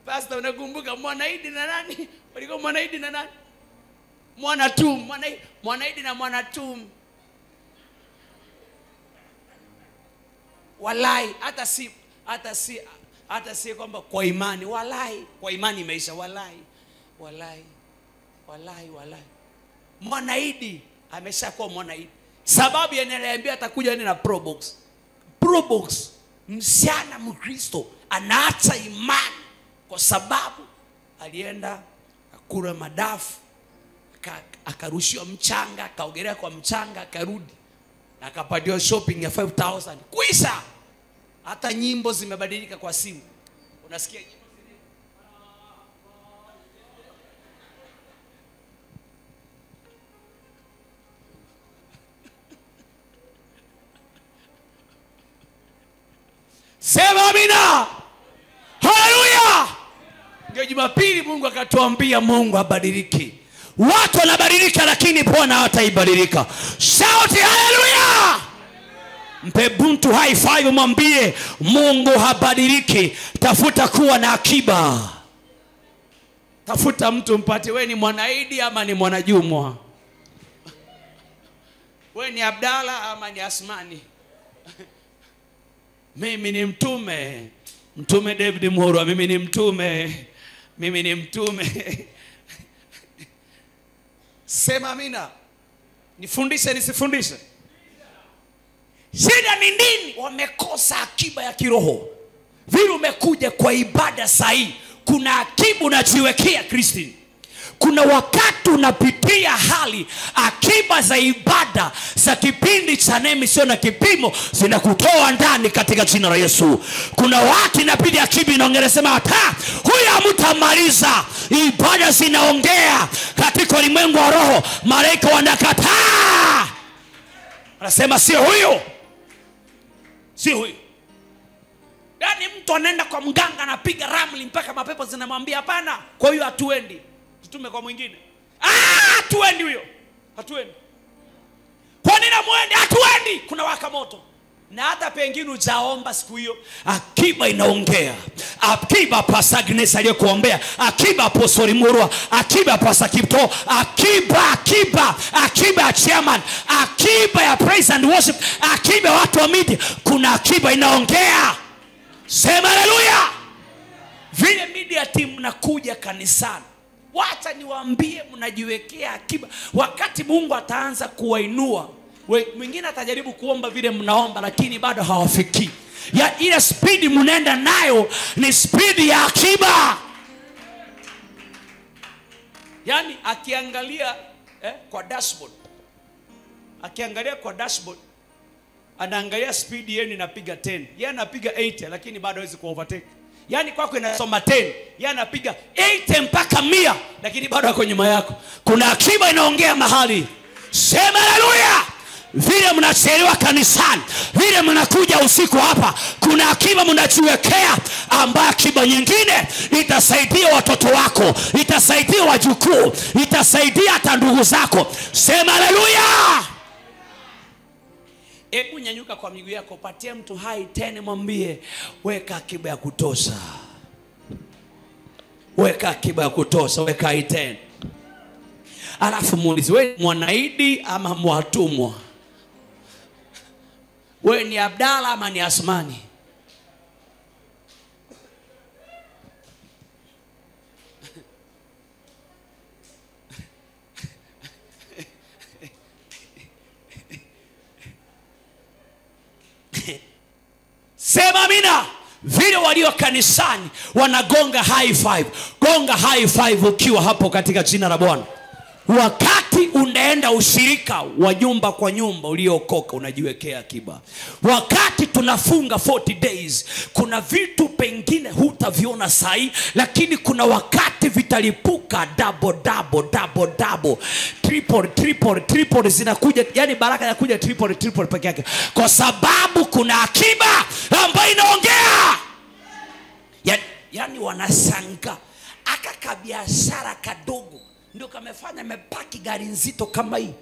Pastor, unakumbuka Mwanaidi na nani? Walikuwa Mwanaidi na nani? Mwanatum. Mwanaidi na Mwanatum. Walai, hata si kwamba kwa imani, walai, kwa imani imeisha, walai. Mwanaidi ameshakuwa Mwanaidi. Sababu yananiambia atakuja na Probox. Msichana Mkristo anaacha imani kwa sababu alienda akula madafu, akarushiwa mchanga, akaogelea kwa mchanga, akarudi na akapatiwa shopping ya 5,000. Kuisha. Hata nyimbo zimebadilika kwa simu. Unasikia nyimbo zile? Sema amina. Haleluya. Ndio Jumapili Mungu akatuambia Mungu abadiliki. Watu wanabadilika lakini Bwana hataibadilika. Shout haleluya. Mpe mtu high five, mwambie Mungu habadiliki. Tafuta kuwa na akiba. Tafuta mtu mpate, wewe ni Mwanaidi ama ni Mwanajumwa? Wewe ni Abdalla ama ni Asmani? Mimi ni mtume. Mtume David Muhorwa, mimi ni mtume. Sema amina. Nifundishe nisifundishe? Shida ni nini? Wamekosa akiba ya kiroho. Vile umekuja kwa ibada sahihi, kuna akiba unajiwekea Kristi. Kuna wakati unapitia hali akiba za ibada za kipindi cha neema sio na kipimo zinakutoa ndani katika jina la Yesu. Kuna watu inabidi akiba inaongea sema hata huyu mtamaliza. Ibada zinaongea katika ulimwengu wa roho, malaika wanakataa. Anasema sio huyu. Si huyu. Yaani mtu anaenda kwa mganga anapiga ramli mpaka mapepo zinamwambia hapana, kwa hiyo hatuendi. Tutume kwa mwingine. Hatuendi huyo. Hatuendi. Kwa nini muende? Hatuendi. Kuna waka moto. Na hata pengine ujaomba siku hiyo, akiba inaongea. Akiba Pastor Agnes aliyokuombea, akiba Apostle Muhorwa, akiba Pastor Kipto, akiba ya chairman, akiba ya praise and worship, akiba ya watu wa media. Kuna akiba inaongea. Sema haleluya. Vile media team nakuja kanisani, wacha niwaambie mnajiwekea akiba. Wakati Mungu ataanza kuwainua, Mwingine atajaribu kuomba vile mnaomba lakini bado hawafiki. Ya ile speed mnaenda nayo ni speed ya akiba. Yani akiangalia kwa dashboard. Akiangalia kwa dashboard anaangalia speed yenu inapiga 10. Yeye anapiga 80 lakini bado hawezi kuovertake. Yani kwako inasoma 10, yeye anapiga 80 mpaka 100 lakini bado ako nyuma yako. Kuna akiba inaongea mahali. Sema haleluya. Vile mnachelewa kanisani, vile mnakuja usiku hapa, kuna akiba mnajiwekea, ambayo akiba nyingine itasaidia watoto wako, itasaidia wajukuu, itasaidia hata ndugu zako. Sema haleluya. Hebu nyanyuka kwa miguu yako, patia mtu hai 10, mwambie weka akiba ya kutosha. Weka akiba ya kutosha, weka hai 10. Alafu muulize, wewe mwanaidi ama mwatumwa? Wewe ni Abdalla ama ni Asmani? Sema amina. Vile walio kanisani wanagonga high five. Gonga high five ukiwa hapo katika jina la Bwana. Wakati unaenda ushirika wa nyumba kwa nyumba uliokoka, unajiwekea akiba. Wakati tunafunga 40 days, kuna vitu pengine hutaviona sahi, lakini kuna wakati vitalipuka double, triple zinakuja. Yani baraka inakuja triple peke yake, kwa sababu kuna akiba ambayo inaongea. Yani wanasanga aka biashara kadogo ndio kamefanya mepaki gari nzito kama hii.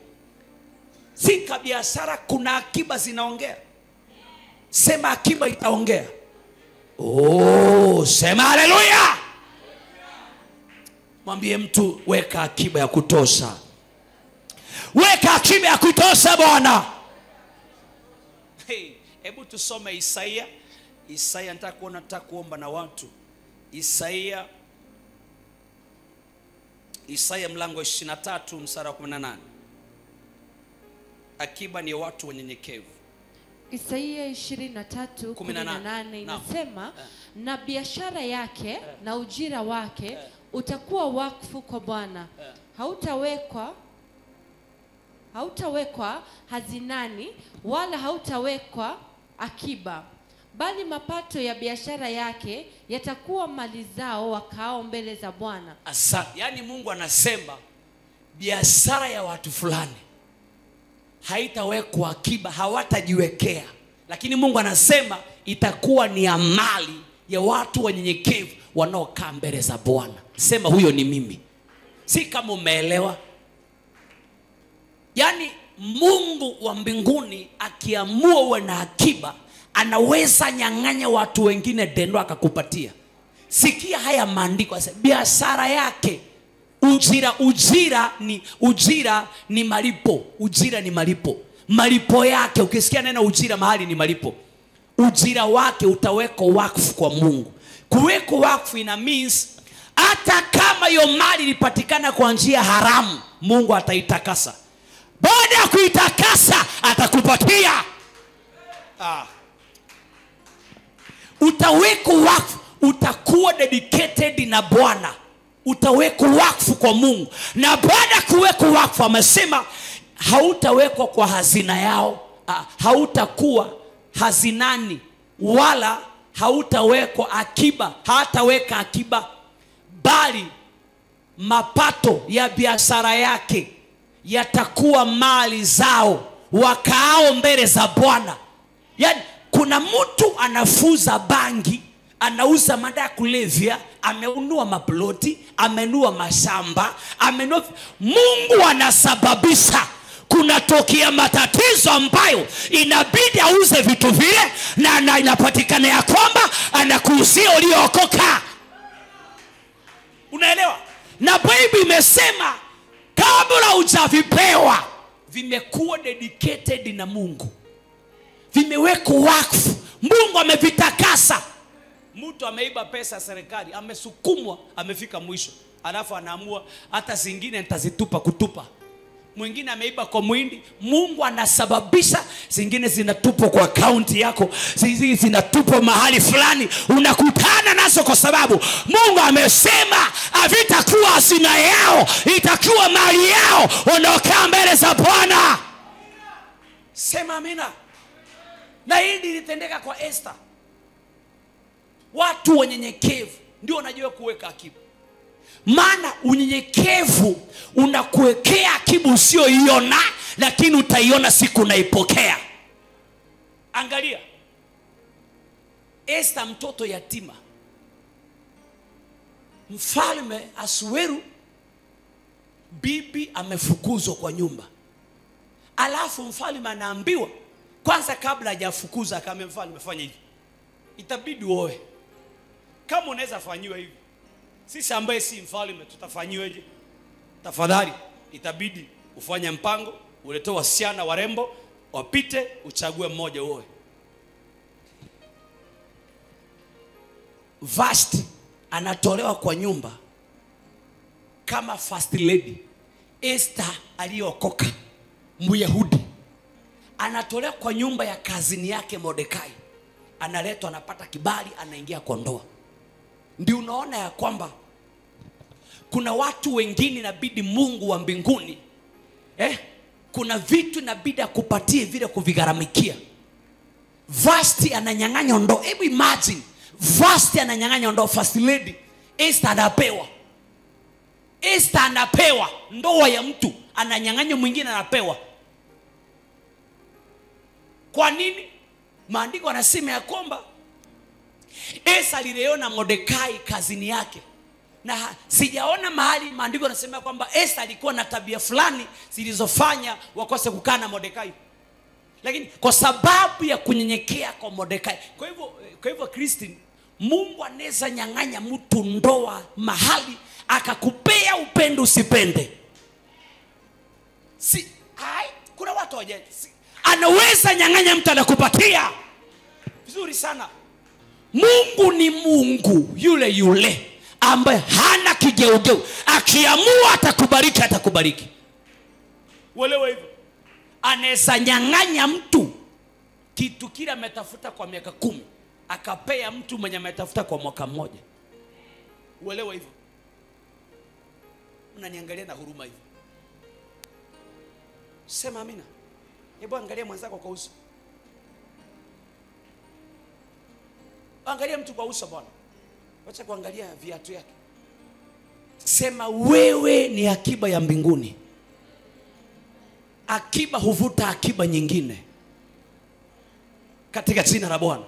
Si biashara, kuna akiba zinaongea. Sema akiba itaongea. Oh, sema haleluya. Mwambie mtu weka akiba ya kutosha. Weka akiba ya kutosha Bwana. Hebu tusome Isaia. Isaia nataka kuomba na watu. Isaia mlango 23 mstari wa 18. Akiba ni watu wanyenyekevu. Isaia 23:18 inasema na biashara yake na ujira wake utakuwa wakfu kwa Bwana. Hautawekwa hazinani wala hautawekwa akiba, bali mapato ya biashara yake yatakuwa mali zao wakao mbele za Bwana. Yani Mungu anasema biashara ya watu fulani haitawekwa akiba, hawatajiwekea, lakini Mungu anasema itakuwa ni amali ya watu wanyenyekevu wanaokaa mbele za Bwana. Sema huyo ni mimi. Si kama umeelewa. Yani Mungu wa mbinguni akiamua uwe na akiba, anaweza nyang'anya watu wengine dendo akakupatia. Sikia haya maandiko, biashara yake ujira ni malipo. Ujira ni malipo. Malipo yake, ukisikia neno ujira mahali ni malipo. Ujira wake utawekwa wakfu kwa Mungu. Kuwekwa wakfu ina means hata kama hiyo mali ilipatikana kwa njia haramu, Mungu ataitakasa. Baada ya kuitakasa atakupatia. Utawekwa wakfu, utakuwa dedicated na Bwana. Utawekwa wakfu kwa Mungu. Na baada ya kuwekwa wakfu, amesema hautawekwa kwa hazina yao, hautakuwa hazinani, wala hautawekwa akiba, hataweka akiba, bali mapato ya biashara yake yatakuwa mali zao wakao mbele za Bwana. Yani kuna mtu anafuza bangi, anauza madawa ya kulevya, amenunua maploti, amenunua mashamba, Mungu anasababisha kuna tokea matatizo ambayo inabidi auze vitu vile, na inapatikana ya kwamba anakuuzia uliokoka. Unaelewa? Na Biblia imesema kabla hujavipewa vimekuwa dedicated na Mungu, vimewekwa wakfu. Mungu amevitakasa. Mtu ameiba pesa ya serikali, amesukumwa, amefika mwisho, alafu anaamua hata zingine nitazitupa kutupa. mwingine ameiba kwa muhindi. Mungu anasababisha zingine zinatupwa kwa akaunti yako, zingine zinatupwa mahali fulani, unakutana nazo kwa sababu Mungu amesema havitakuwa hazina yao, itakuwa mali yao. Ondoka mbele za Bwana. Sema amina. Na hili lilitendeka kwa Esther. Watu wanyenyekevu ndio wanajua kuweka akiba. Maana unyenyekevu unakuwekea akiba usioiona, lakini utaiona siku unaipokea. Angalia Esther, mtoto yatima. Mfalme Asuweru, bibi amefukuzwa kwa nyumba. Alafu mfalme anaambiwa kwanza, kabla hajafukuza akamwambia mfalme, fanya hivi, itabidi uoe. Kama unaweza fanyiwa hivi, sisi ambaye si mfalme tutafanyiweje? Tafadhali itabidi ufanye mpango, ulete wasichana warembo wapite, uchague mmoja uoe. Vashti anatolewa kwa nyumba kama first lady. Esther aliokoka, Myahudi, anatolewa kwa nyumba ya kazini yake Mordekai, analetwa, anapata kibali, anaingia kwa ndoa. Ndio unaona ya kwamba kuna watu wengine inabidi Mungu wa mbinguni kuna vitu inabidi akupatie vile kuvigharamikia. Vashti ananyang'anya ndoa. Hebu imagine Vashti ananyang'anya ndoa first lady. Esther anapewa. Esther anapewa ndoa ya mtu, ananyang'anya mwingine anapewa. Kwa nini? Maandiko yanasema ya kwamba Esther aliona Mordekai kazini yake. Na sijaona mahali maandiko yanasema kwamba Esther alikuwa na tabia fulani zilizofanya wakose kukaa na Mordekai. Lakini kwa sababu ya kunyenyekea kwa Mordekai. Kwa hivyo Christine, Mungu anaweza nyang'anya mtu ndoa mahali akakupea upendo usipende. Kuna watu waje. Anaweza nyang'anya mtu anakupatia. Vizuri sana. Mungu ni Mungu yule yule ambaye hana kigeugeu. Akiamua atakubariki, atakubariki. Uelewe hivyo. Anaweza nyang'anya mtu kitu kile ametafuta kwa miaka 10, akapea mtu mwenye ametafuta kwa mwaka mmoja. Uelewe hivyo. Unaniangalia na huruma hivyo. Sema amina. Hebu angalia mwenzako kwa uso. Angalia mtu kwa uso bwana. Wacha kuangalia viatu yake. Sema wewe ni akiba ya mbinguni. Akiba huvuta akiba nyingine. Katika jina la Bwana.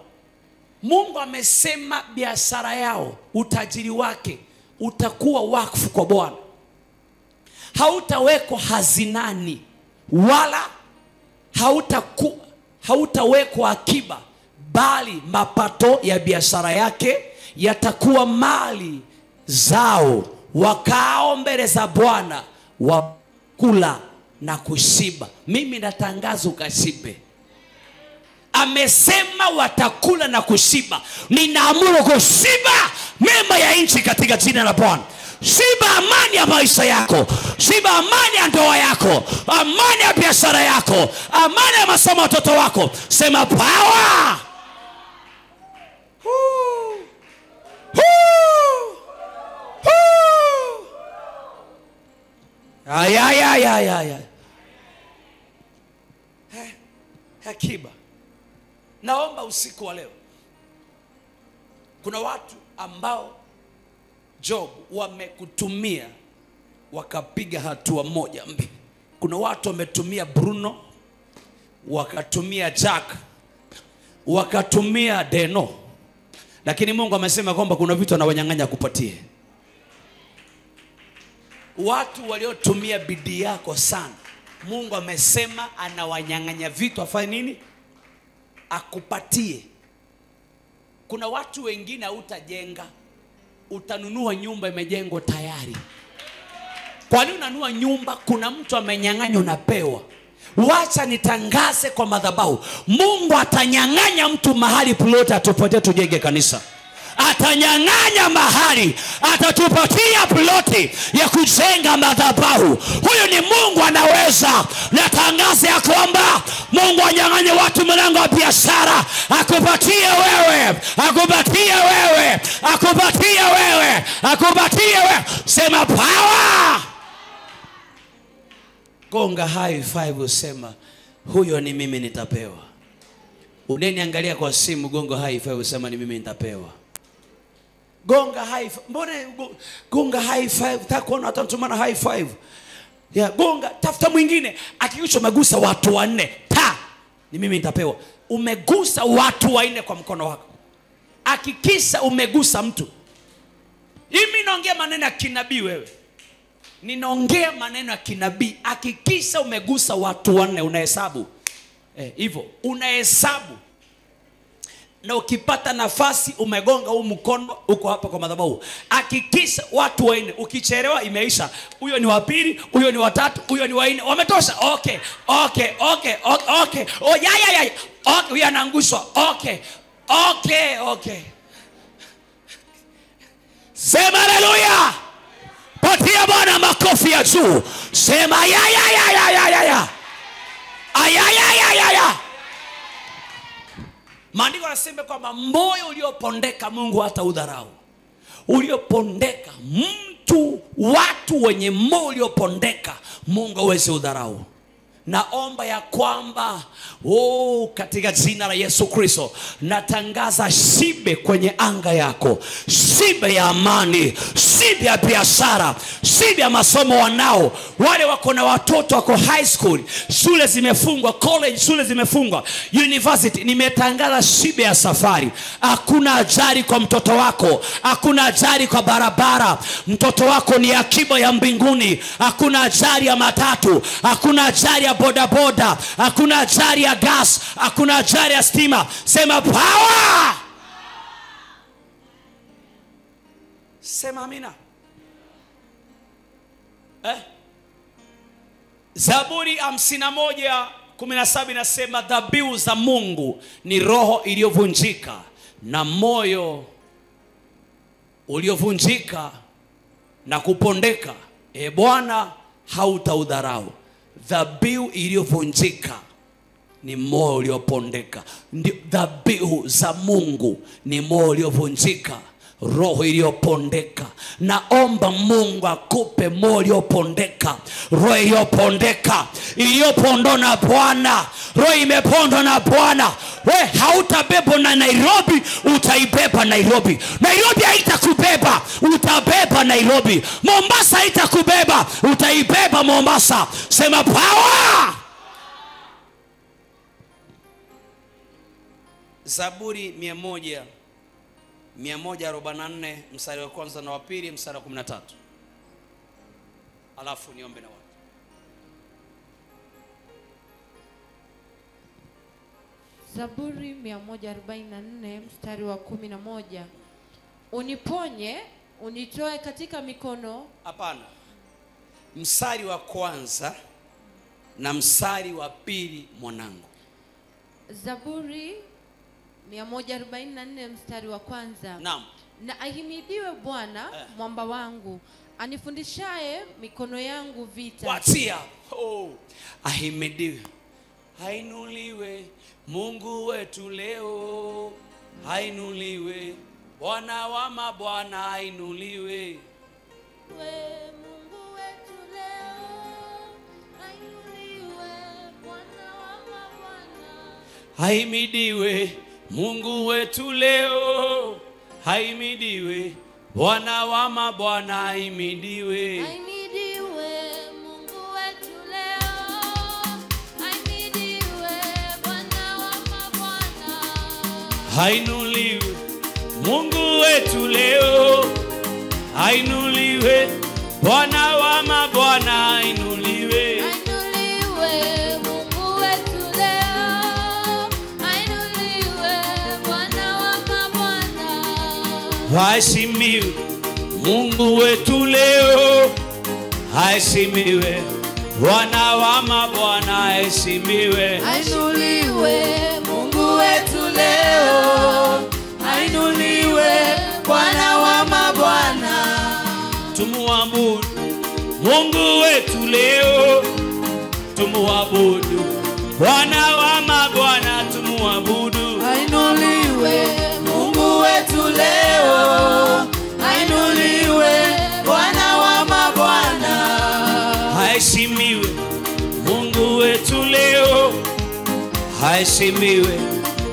Mungu amesema biashara yao, utajiri wake utakuwa wakfu kwa Bwana. Hautawekwa hazinani wala hautawekwa akiba, bali mapato ya biashara yake yatakuwa mali zao. Wakao mbele za Bwana wakula na kushiba. Mimi natangaza ukashibe. Amesema watakula na kushiba. Ninaamuru kushiba mema ya nchi katika jina la Bwana. Shiba amani ya maisha yako. Shiba amani ya ndoa yako. Amani ya biashara yako. Amani ya masomo ya watoto wako. Sema power. Akiba. Naomba usiku wa leo, kuna watu ambao Job wamekutumia wakapiga hatua moja mbili. Kuna watu wametumia Bruno, wakatumia Jack, wakatumia Deno, lakini Mungu amesema kwamba kuna vitu anawanyang'anya kupatie. Watu waliotumia bidii yako sana, Mungu amesema anawanyang'anya vitu afanye nini? Akupatie. Kuna watu wengine utajenga, utanunua nyumba imejengwa tayari. Kwa nini unanunua nyumba? Kuna mtu amenyang'anya unapewa. Wacha nitangaze kwa madhabahu, Mungu atanyang'anya mtu mahali ploti atupatie tujenge kanisa. atanyang'anya mahali, atatupatia ploti ya kujenga madhabahu. Huyu ni Mungu anaweza. Natangaza ya kwamba Mungu anyang'anye watu mlango wa biashara, akupatie wewe, akupatie wewe, akupatie wewe, akupatie wewe. Sema power. Gonga high five usema huyo ni mimi nitapewa. Unaniangalia kwa simu, gonga high five usema ni mimi nitapewa. Gonga high five. Mbona gonga high five? Takuona atatumana high five. Ya gonga, tafuta mwingine. Hakikisha umegusa watu 4. Ni mimi nitapewa. Umegusa watu 4 kwa mkono wako. Hakikisha umegusa mtu. Mimi naongea maneno ya kinabii wewe. Ninaongea maneno ya kinabii. Hakikisha umegusa watu 4, unahesabu. Hivyo, unahesabu. Na ukipata nafasi umegonga huu mkono uko hapa kwa madhabahu. Hakikisha watu 4. Ukichelewa imeisha. Huyo ni wa pili, huyo ni wa tatu, huyo ni wa 4. Wametosha. Okay. Oh ya. Okay, huyo anaangushwa. Okay. Sema haleluya. Patia Bwana makofi ya juu. Sema ya. Ayayayayaya. Maandiko yanasema kwamba moyo uliopondeka Mungu hata udharau. Uliopondeka, watu wenye moyo uliopondeka Mungu hawezi udharau. Naomba ya kwamba katika jina la Yesu Kristo natangaza shibe kwenye anga yako, shibe ya amani, shibe ya biashara, shibe ya masomo wanao. Wale wako na watoto wako high school, shule zimefungwa, college shule zimefungwa, university, nimetangaza shibe ya safari. Hakuna ajali kwa mtoto wako, hakuna ajali kwa barabara. Mtoto wako ni akiba ya mbinguni. Hakuna ajali ya matatu, hakuna ajali ya bodaboda, hakuna ajali ya gas, hakuna ajali ya stima. Sema power. Sema amina. Zaburi 51:17 inasema dhabihu za Mungu ni roho iliyovunjika na moyo uliovunjika na kupondeka. Bwana hautaudharau. Dhabihu iliyovunjika ni moyo uliopondeka. Dhabihu za Mungu ni moyo uliovunjika, roho iliyopondeka. Naomba Mungu akupe moyo uliopondeka, roho iliyopondeka, iliyopondwa na Bwana. Roho imepondwa na Bwana. Wewe hautabebwa na Nairobi, utaibeba Nairobi. Nairobi haitakubeba, utabeba Nairobi. Mombasa haitakubeba, utaibeba Mombasa. Sema power. Zaburi 144 mstari wa kwanza na wa pili, mstari wa 13. Alafu niombe na watu. Zaburi 144 mstari wa 11. Uniponye, unitoe katika mikono. Hapana. Mstari wa kwanza na mstari wa pili mwanangu. Zaburi 144 mstari wa kwanza. Naam. Na ahimidiwe Bwana mwamba wangu, anifundishaye mikono yangu vita. Watia. Ahimidiwe. Hainuliwe Mungu wetu leo. Hainuliwe Bwana wa mabwana, hainuliwe. Mungu wetu leo. Hainuliwe Bwana wa mabwana. Haimidiwe Mungu wetu leo. Haimidiwe Bwana wa mabwana, haimidiwe. Haimidiwe Mungu wetu leo. Haimidiwe Bwana wa mabwana. Hainuliwe Mungu wetu leo. Hainuliwe Bwana wa mabwana, hainuliwe. Hainuliwe Mungu wetu leo. Hainuliwe Bwana wa mabwana. Haheshimiwe Mungu wetu leo. Haheshimiwe Bwana wa mabwana, haheshimiwe. Hainuliwe Mungu wetu leo. Hainuliwe tumuabudu Mungu wetu leo, tumuabudu Bwana wa mabwana, tumuabudu. Ainuliwe Mungu wetu leo, ainuliwe Bwana wa mabwana. Aheshimiwe Mungu wetu leo, aheshimiwe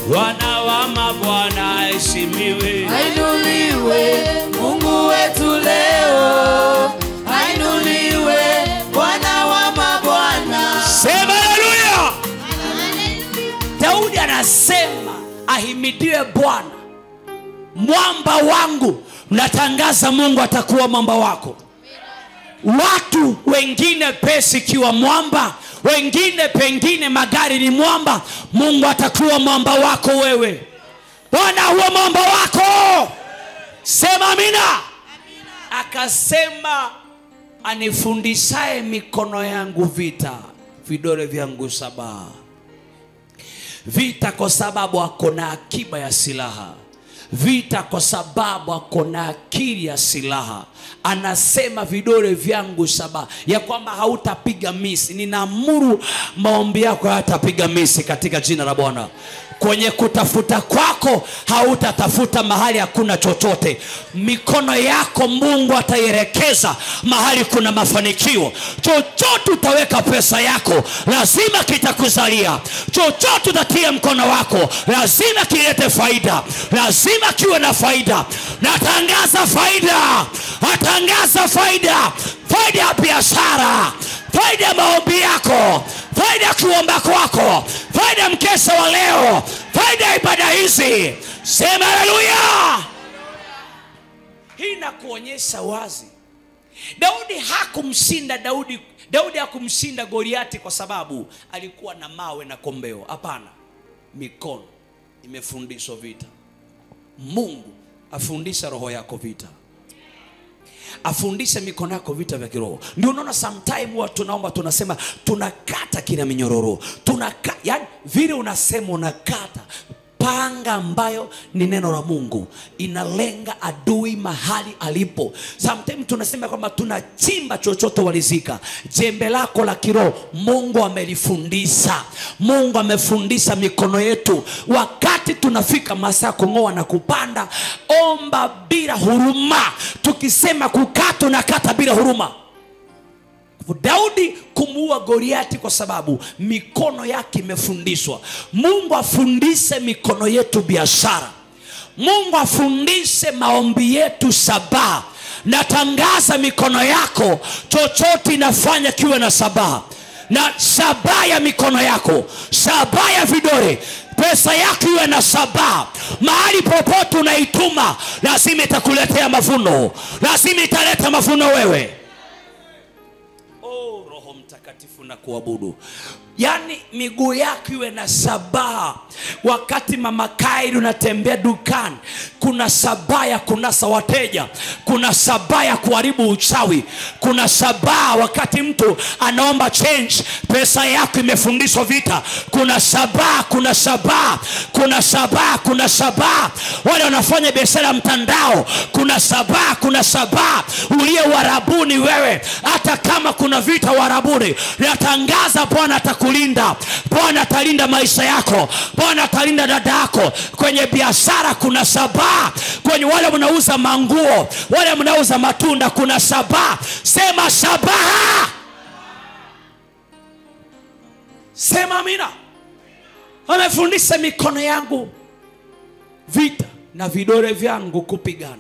Bwana wa mabwana, aheshimiwe. Ainuliwe Mungu wetu leo, ainuliwe Bwana wa mabwana. Sema haleluya. Daudi anasema ahimidiwe Bwana mwamba wangu. Mnatangaza Mungu atakuwa mwamba wako. Watu wengine pesi kiwa mwamba, wengine pengine magari ni mwamba. Mungu atakuwa mwamba wako wewe. Bwana huwa mwamba wako. Sema amina. Akasema anifundishaye mikono yangu vita, vidole vyangu 7. Vita kwa sababu ako na akiba ya silaha. Vita kwa sababu ako na akili ya silaha. Anasema vidole vyangu 7, ya kwamba hautapiga misi. Ninaamuru maombi yako hayatapiga misi katika jina la Bwana. Kwenye kutafuta kwako hautatafuta mahali hakuna chochote. Mikono yako Mungu ataielekeza mahali kuna mafanikio. Chochote utaweka pesa yako lazima kitakuzalia. Chochote utatia mkono wako lazima kilete faida, lazima kiwe na faida. Natangaza faida, natangaza faida. Faida ya biashara, faida ya maombi yako, faida ya kuomba kwako, faida ya mkesha wa leo, faida ya ibada hizi. Sema haleluya. Hii inakuonyesha wazi Daudi hakumshinda Daudi hakumshinda Goliati kwa sababu alikuwa na mawe na kombeo. Hapana, mikono imefundishwa vita. Mungu afundisha roho yako vita, afundishe mikono yako vita vya kiroho. Ndio unaona sometime watu tunaomba tunasema tunakata kila minyororo. Yani vile unasema unakata panga ambayo ni neno la Mungu, inalenga adui mahali alipo. Sometimes tunasema kwamba tunachimba chochote walizika. Jembe lako la kiroho Mungu amelifundisha. Mungu amefundisha mikono yetu. Wakati tunafika masaa kungoa na kupanda, omba bila huruma. Tukisema kukata unakata bila huruma. Daudi kumuua Goliati kwa sababu mikono yake imefundishwa. Mungu afundishe mikono yetu biashara. Mungu afundishe maombi yetu sabaha. Natangaza mikono yako chochote inafanya kiwe na sabaha. Na sabaha ya mikono yako, sabaha ya vidole, pesa yako iwe na sabaha. Mahali popote unaituma lazima itakuletea mavuno, lazima italeta mavuno wewe. Roho Mtakatifu na kuabudu. Yani miguu yako iwe na sabaha. Wakati mama Kairi unatembea dukani, kuna sabaha ya kunasa wateja, kuna sabaha ya kuharibu uchawi, kuna sabaha wakati mtu anaomba change, pesa yako imefundishwa vita. Kuna sabaha, kuna sabaha, kuna sabaha, kuna sabaha. Wale wanafanya biashara mtandao, kuna sabaha, kuna sabaha. Uliye Warabuni wewe, hata kama kuna vita Warabuni, natangaza Bwana atakulinda. Bwana atalinda maisha yako. Bwana atalinda dada yako. Kwenye biashara kuna sabaha. Kwenye wale mnauza manguo, wale mnauza matunda, kuna sabaha. Sema sabaha. Sema amina. Amefundisha mikono yangu vita na vidole vyangu kupigana.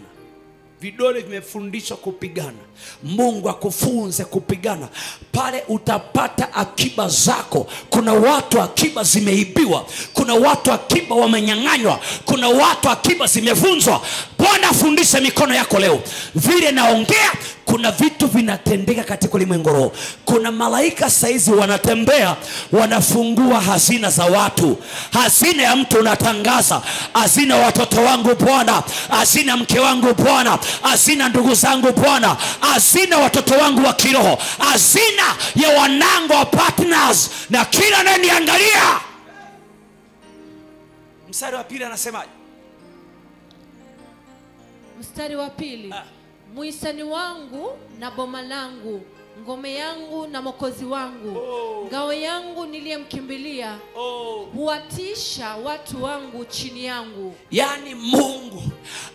Vidole vimefundishwa kupigana. Mungu akufunze kupigana. Pale utapata akiba zako. Kuna watu akiba zimeibiwa. Kuna watu akiba wamenyang'anywa. Kuna watu akiba zimevunjwa. Bwana afundishe mikono yako leo. Vile naongea kuna vitu vinatendeka katika ulimwengu roho. Kuna malaika saizi wanatembea wanafungua hazina za watu. Hazina ya mtu unatangaza, hazina watoto wangu Bwana, hazina mke wangu Bwana, hazina ndugu zangu Bwana, hazina watoto wangu wa kiroho, hazina ya wanangu wa partners, na kila ananiangalia. Mstari wa pili anasemaje? Mstari wa pili. muhisani wangu na boma langu, ngome yangu na mwokozi wangu, ngao yangu niliyemkimbilia, huwatisha watu wangu chini yangu. Yani Mungu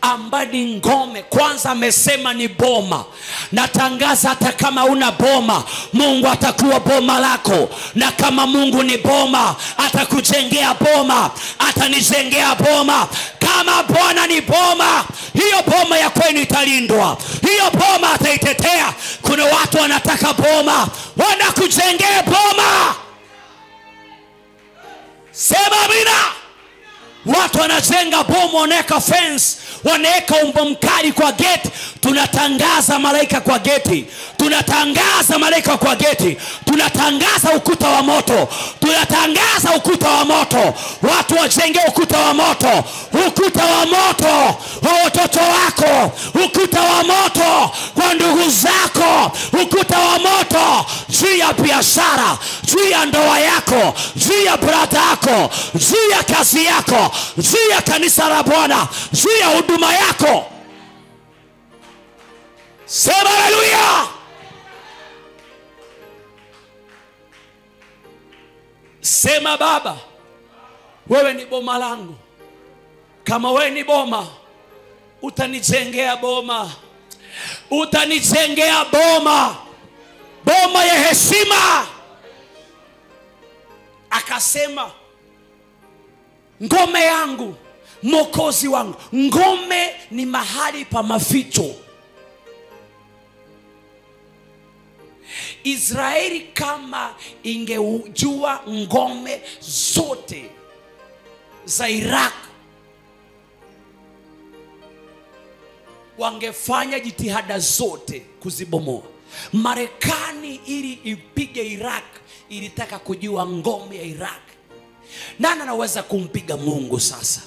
ambaye ni ngome, kwanza amesema ni boma. Natangaza hata kama una boma, Mungu atakuwa boma lako. Na kama Mungu ni boma, atakujengea boma, atanijengea boma. Kama Bwana ni boma, hiyo boma ya kwenu italindwa, hiyo boma ataitetea. Kuna watu wanataka boma, wanakujengea boma. Sema amina. Watu wanajenga boma, wanaweka fence, wanaweka umbo mkali kwa gate. Tunatangaza malaika kwa gate, tunatangaza malaika kwa gate, tunatangaza ukuta wa moto, tunatangaza ukuta wa moto. Watu wajenge ukuta wa moto, ukuta wa moto kwa watoto wako, ukuta wa moto kwa ndugu zako, ukuta wa moto juu ya biashara, juu ya ndoa yako, juu ya brada yako, juu ya kazi yako, juu ya kanisa la Bwana, juu ya huduma yako. Sema haleluya. Sema Baba, wewe ni boma langu. Kama wewe ni boma, utanijengea boma, utanijengea boma, boma ya heshima. Akasema ngome yangu, mwokozi wangu. Ngome ni mahali pa maficho. Israeli kama ingejua ngome zote za Iraq, wangefanya jitihada zote kuzibomoa. Marekani ili ipige Iraq ilitaka kujua ngome ya Iraq. Nani anaweza kumpiga Mungu sasa?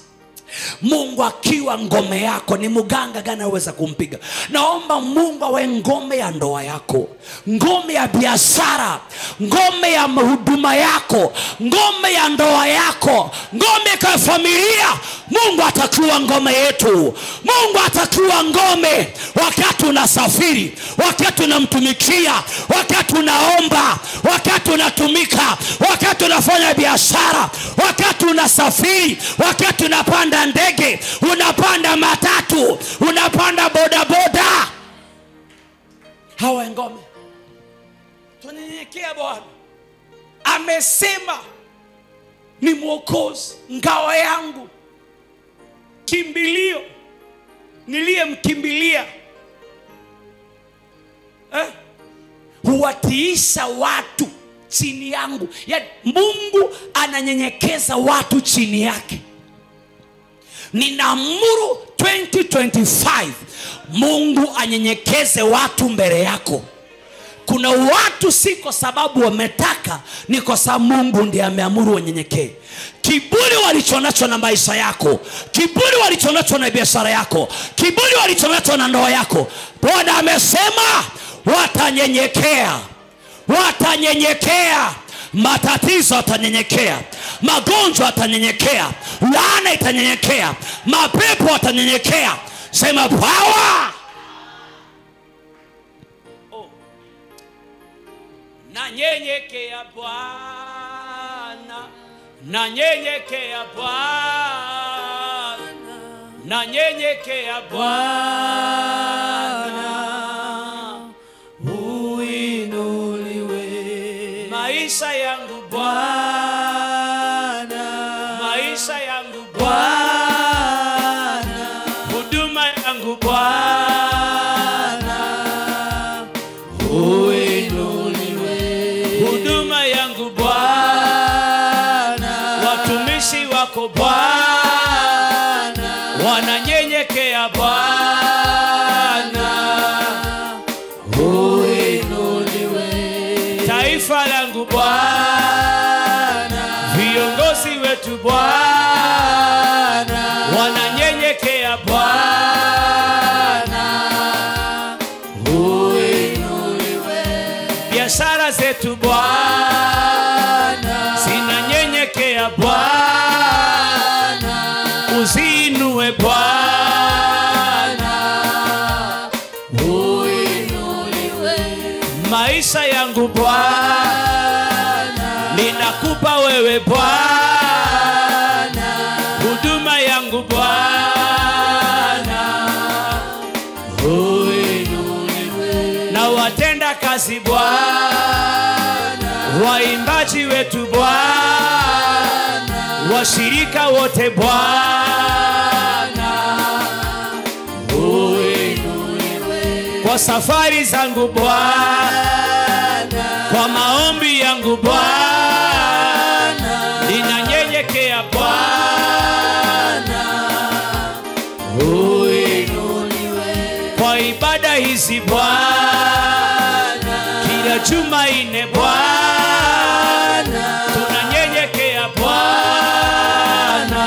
Mungu akiwa ngome yako, ni mganga gani anaweza kumpiga? Naomba Mungu awe ngome ya ndoa yako, ngome ya biashara, ngome ya huduma yako, ngome ya ndoa yako, ngome kwa familia. Mungu atakuwa ngome yetu. Mungu atakuwa ngome wakati unasafiri, wakati unamtumikia, wakati unaomba, wakati unatumika, wakati unafanya biashara, wakati unasafiri, wakati unapanda ndege, unapanda matatu, unapanda bodaboda. Hawa ngome. Tunyenyekea Bwana. Amesema ni mwokozi, ngao yangu, kimbilio niliyemkimbilia. Huwatiisha watu chini yangu. Ya Mungu ananyenyekeza watu chini yake. Ninaamuru 2025 Mungu anyenyekeze watu mbele yako. Kuna watu si kwa sababu wametaka, ni kwa sababu Mungu ndiye ameamuru wanyenyekee. Kiburi walichonacho na maisha yako, kiburi walichonacho na biashara yako, kiburi walichonacho na ndoa yako, Bwana amesema watanyenyekea. Watanyenyekea. Matatizo yatanyenyekea, magonjwa yatanyenyekea, laana itanyenyekea, mapepo yatanyenyekea. Sema power. Nanyenyekea Bwana, nanyenyekea Bwana, nanyenyekea Bwana, uinuliwe maisha yangu Bwana, maisha yangu Bwana, huduma yangu Bwana, uinuliwe huduma yangu Bwana, watumishi wako Bwana, wananyenyekea Bwana, uinuliwe taifa langu Bwana, viongozi wetu Bwana, wananyenyekea Bwana, uinuliwe biashara zetu Bwana, zinanyenyekea Bwana, uzinue Bwana, Maisha yangu Bwana, ninakupa wewe Bwana. Huduma yangu Bwana, uinuliwe. Na watenda kazi Bwana, waimbaji wetu Bwana, washirika wote Bwana, uinuliwe. Kwa safari zangu Bwana, kwa maombi yangu Bwana, ninanyenyekea Bwana, uinuliwe. Kwa ibada hizi Bwana, kila Jumanne Bwana, tunanyenyekea Bwana,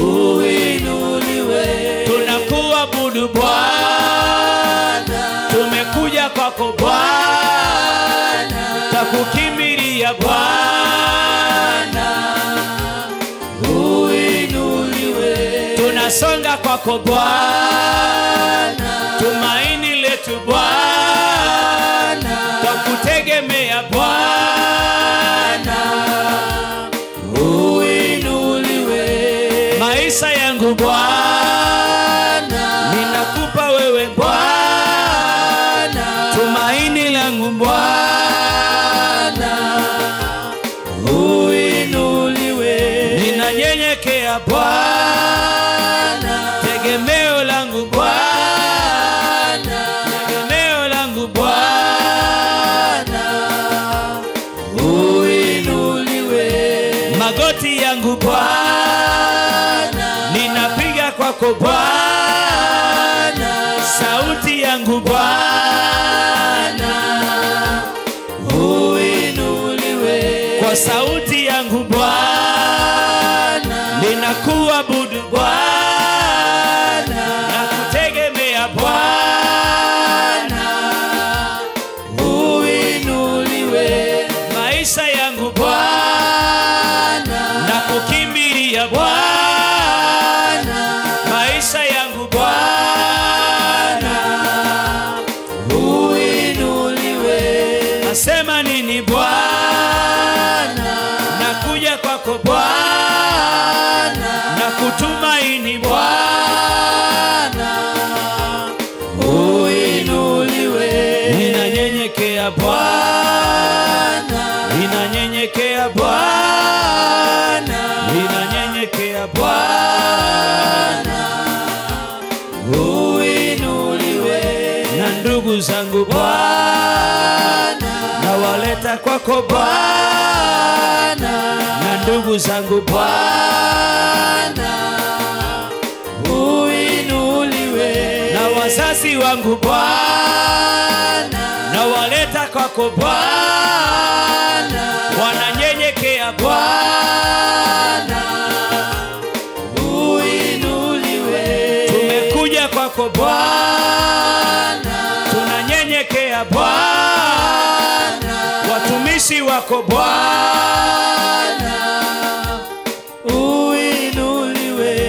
uinuliwe. Tunakuabudu Bwana, tumekuja kwako Bwana, takukimbilia Bwana, uinuliwe. Tunasonga kwako Bwana, tumaini letu Bwana, takutegemea Bwana, uinuliwe. Maisha yangu Bwana, ninakupa wewe Bwana, tumaini langu Bwana, uinuliwe. Ninanyenyekea Bwana, tegemeo langu Bwana, tegemeo langu Bwana, uinuliwe. Magoti yangu Bwana, ninapiga kwako Bwana, sauti yangu Bwana, uinuliwe. Kwa sauti yangu Bwana, ninakuabudu Bwana, nakutegemea Bwana, uinuliwe. Maisha yangu Bwana, nakukimbilia Bwana, maisha yangu Bwana, uinuliwe. Nasema nini Bwana, nakuja kwako Bwana, nakutumaini Bwana, uinuliwe. Ninanyenyekea Bwana, ninanyenyekea Bwana, ninanyenyekea Bwana, uinuliwe. Na ndugu zangu Bwana, nawaleta kwako Bwana, na ndugu zangu Bwana, uinuliwe. Na wazazi wangu Bwana, nawaleta kwako Bwana, wananyenyekea Bwana, uinuliwe. Tumekuja kwako Bwana, tunanyenyekea Bwana, watumishi wako Bwana, uinuliwe.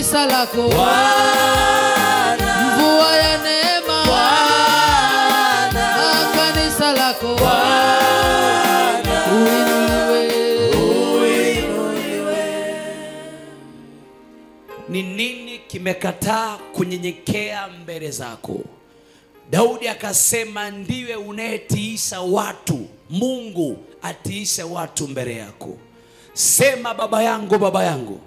kanisa lako Bwana, mvua ya neema Bwana, kanisa lako Bwana, uinuliwe. Ni nini kimekataa kunyenyekea mbele zako? Daudi akasema ndiwe unayetiisha watu. Mungu atiishe watu mbele yako. Sema baba yangu, baba yangu,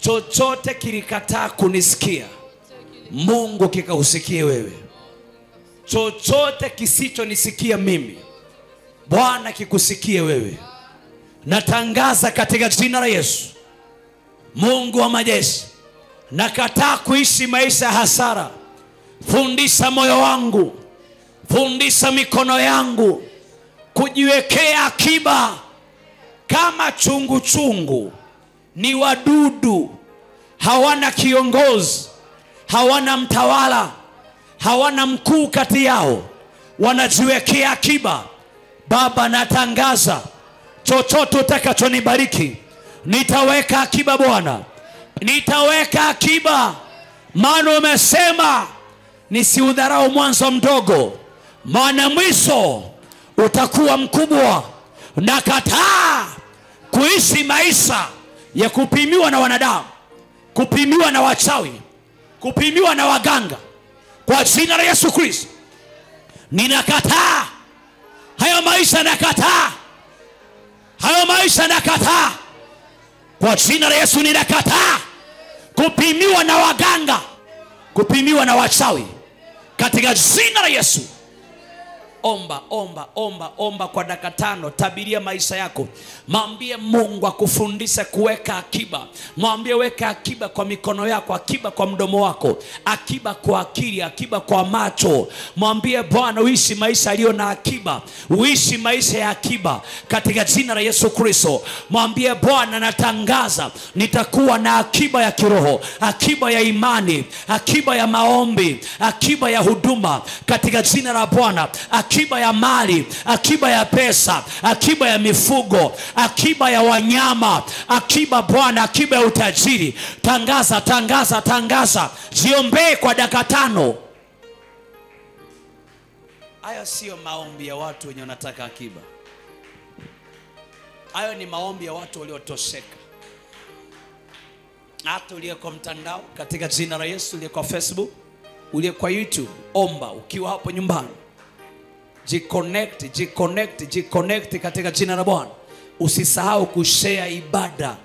chochote kilikataa kunisikia, Mungu kikahusikie wewe. Chochote kisichonisikia mimi, Bwana kikusikie wewe. Natangaza katika jina la Yesu, Mungu wa majeshi, nakataa kuishi maisha hasara. Fundisha moyo wangu, fundisha mikono yangu kujiwekea akiba. Kama chungu chungu ni wadudu, hawana kiongozi, hawana mtawala, hawana mkuu kati yao, wanajiwekea akiba. Baba, natangaza chochote utakachonibariki nitaweka akiba. Bwana, nitaweka akiba, maana umesema nisiudharau mwanzo mdogo, maana mwisho utakuwa mkubwa. Nakataa kuishi maisha ya kupimiwa na wanadamu, kupimiwa na wachawi, kupimiwa na waganga. Kwa jina la Yesu Kristo ninakataa hayo maisha, nakataa hayo maisha, nakataa kwa jina la Yesu. Ninakataa kupimiwa na waganga, kupimiwa na wachawi katika jina la Yesu. Omba, omba, omba, omba kwa dakika 5. Tabiria maisha yako. Mwambie Mungu akufundishe kuweka akiba. Mwambie weka akiba kwa mikono yako, akiba kwa mdomo wako, akiba kwa akili, akiba kwa macho. Mwambie Bwana uishi maisha yaliyo na akiba, uishi maisha ya akiba katika jina la Yesu Kristo. Mwambie Bwana, natangaza nitakuwa na akiba ya kiroho, akiba ya imani, akiba ya maombi, akiba ya huduma katika jina la Bwana. Akiba ya mali, akiba ya pesa, akiba ya mifugo, akiba ya wanyama, akiba Bwana, akiba ya utajiri. Tangaza, tangaza, tangaza. Jiombee kwa dakika 5. Hayo sio maombi ya watu wenye wanataka akiba. Hayo ni maombi ya watu waliotosheka. Hata uliye kwa mtandao katika jina la Yesu, uliye kwa Facebook, uliye kwa YouTube, omba ukiwa hapo nyumbani. Jiconnect katika jina la Bwana. Usisahau kushare ibada.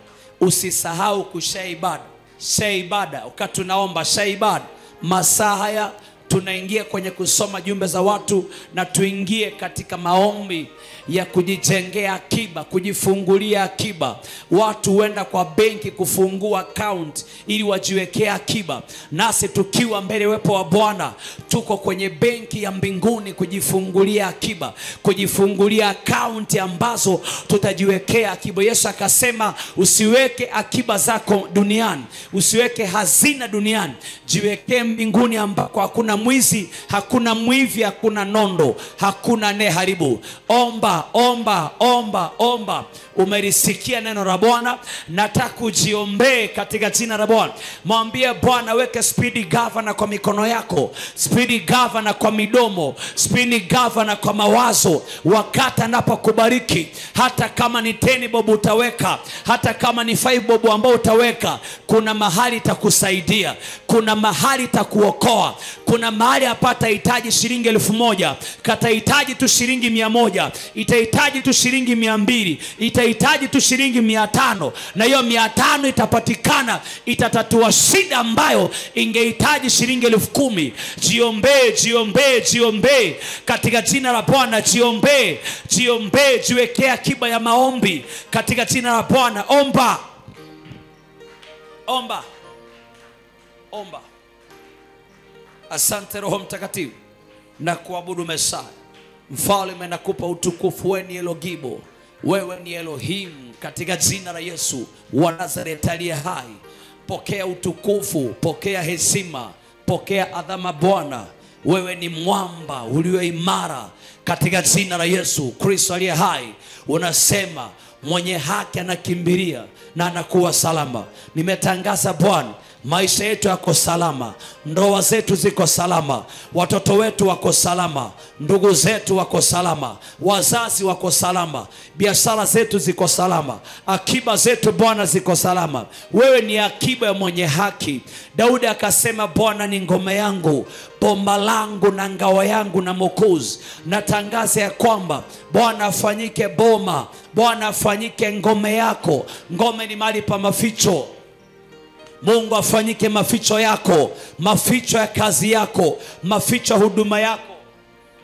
Usisahau kushare ibada. Share ibada. Wakati tunaomba, share ibada. Masaa haya tunaingia kwenye kusoma jumbe za watu, na tuingie katika maombi ya kujijengea akiba, kujifungulia akiba. Watu huenda kwa benki kufungua account ili wajiwekea akiba. Nasi tukiwa mbele wepo wa Bwana, tuko kwenye benki ya mbinguni kujifungulia akiba, kujifungulia account ambazo tutajiwekea akiba. Yesu akasema usiweke akiba zako duniani, usiweke hazina duniani, jiwekee mbinguni ambako hakuna mwizi, hakuna mwivi, hakuna nondo, hakuna anayeharibu. Omba, omba, omba, omba. Umelisikia neno la Bwana? Nataka ujiombee katika jina la Bwana. Mwambie Bwana weke speed governor kwa mikono yako, speed governor kwa midomo, speed governor kwa mawazo. Wakati anapokubariki, hata kama ni 10 bob utaweka, hata kama ni 5 bob ambao utaweka, kuna mahali itakusaidia, kuna mahali itakuokoa. Kuna mahali hapata hitaji shilingi 1000, katahitaji tu shilingi 100, itahitaji tu shilingi 200, itahitaji tu shilingi 500, na hiyo 500 itapatikana, itatatua shida ambayo ingehitaji shilingi 10,000. Jiombee, jiombee, jiombee katika jina la Bwana. Jiombee, jiombee, jiwekea akiba ya maombi katika jina la Bwana. Omba, omba, omba. Asante Roho Mtakatifu, na kuabudu Mesaya. Mfalme, nakupa utukufu. Wewe ni Elogibo, wewe ni Elohim, katika jina la Yesu wa Nazareti aliye hai. Pokea utukufu, pokea heshima, pokea adhama Bwana. Wewe ni mwamba ulio imara katika jina la Yesu Kristo aliye hai. Unasema mwenye haki anakimbilia na anakuwa salama. Nimetangaza Bwana Maisha yetu yako salama, ndoa zetu ziko salama, watoto wetu wako salama, ndugu zetu wako salama, wazazi wako salama, biashara zetu ziko salama, akiba zetu Bwana ziko salama. Wewe ni akiba ya mwenye haki. Daudi akasema, Bwana ni ngome yangu, bomba langu na ngao yangu na Mwokozi. Natangaza ya kwamba Bwana afanyike boma, Bwana afanyike ngome yako. Ngome ni mahali pa maficho. Mungu afanyike maficho yako, maficho ya kazi yako, maficho ya huduma yako,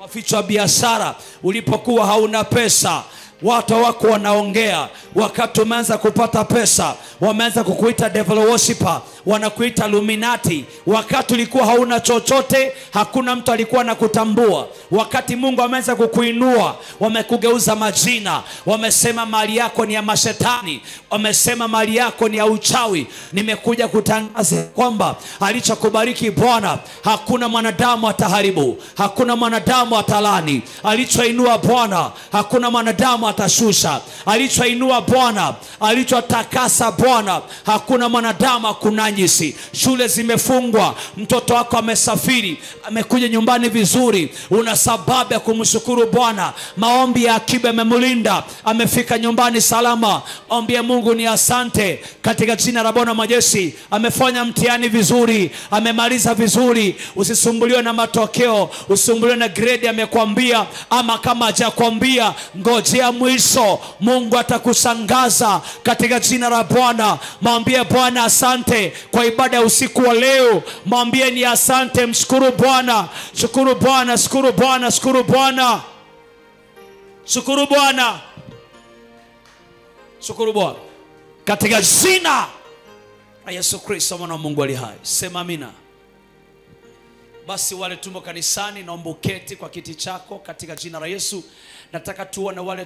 maficho ya biashara. Ulipokuwa hauna pesa, watu wako wanaongea. Wakati umeanza kupata pesa, wameanza kukuita devil worshiper, wanakuita Illuminati. Wakati ulikuwa hauna chochote, hakuna mtu alikuwa anakutambua. Wakati Mungu ameanza kukuinua, wamekugeuza majina. Wamesema mali yako ni ya mashetani, wamesema mali yako ni ya uchawi. Nimekuja kutangaza kwamba alichokubariki Bwana, hakuna mwanadamu ataharibu, hakuna mwanadamu atalani. Alichoinua Bwana, hakuna mwanadamu atashusha. Alichoinua Bwana, alichotakasa Bwana, hakuna mwanadamu akunajisi. Shule zimefungwa, mtoto wako amesafiri, amekuja nyumbani vizuri, una sababu ya kumshukuru Bwana. Maombi ya akiba yamemlinda, amefika nyumbani salama. Ombea Mungu ni asante katika jina la Bwana majeshi. Amefanya mtihani vizuri, amemaliza vizuri. Usisumbuliwe na matokeo, usisumbuliwe na grade amekwambia, ama kama hajakwambia, ngojea mwisho. Mungu atakushangaza katika jina la Bwana. Mwambie Bwana asante kwa ibada ya usiku wa leo. Mwambie ni asante, mshukuru Bwana. Shukuru Bwana, shukuru Bwana, shukuru Bwana. Shukuru Bwana. Shukuru Bwana. Katika jina la Yesu Kristo mwana wa Mungu aliye hai. Sema amina. Basi wale tumo kanisani, naomba uketi kwa kiti chako katika jina la Yesu. Nataka tuone wale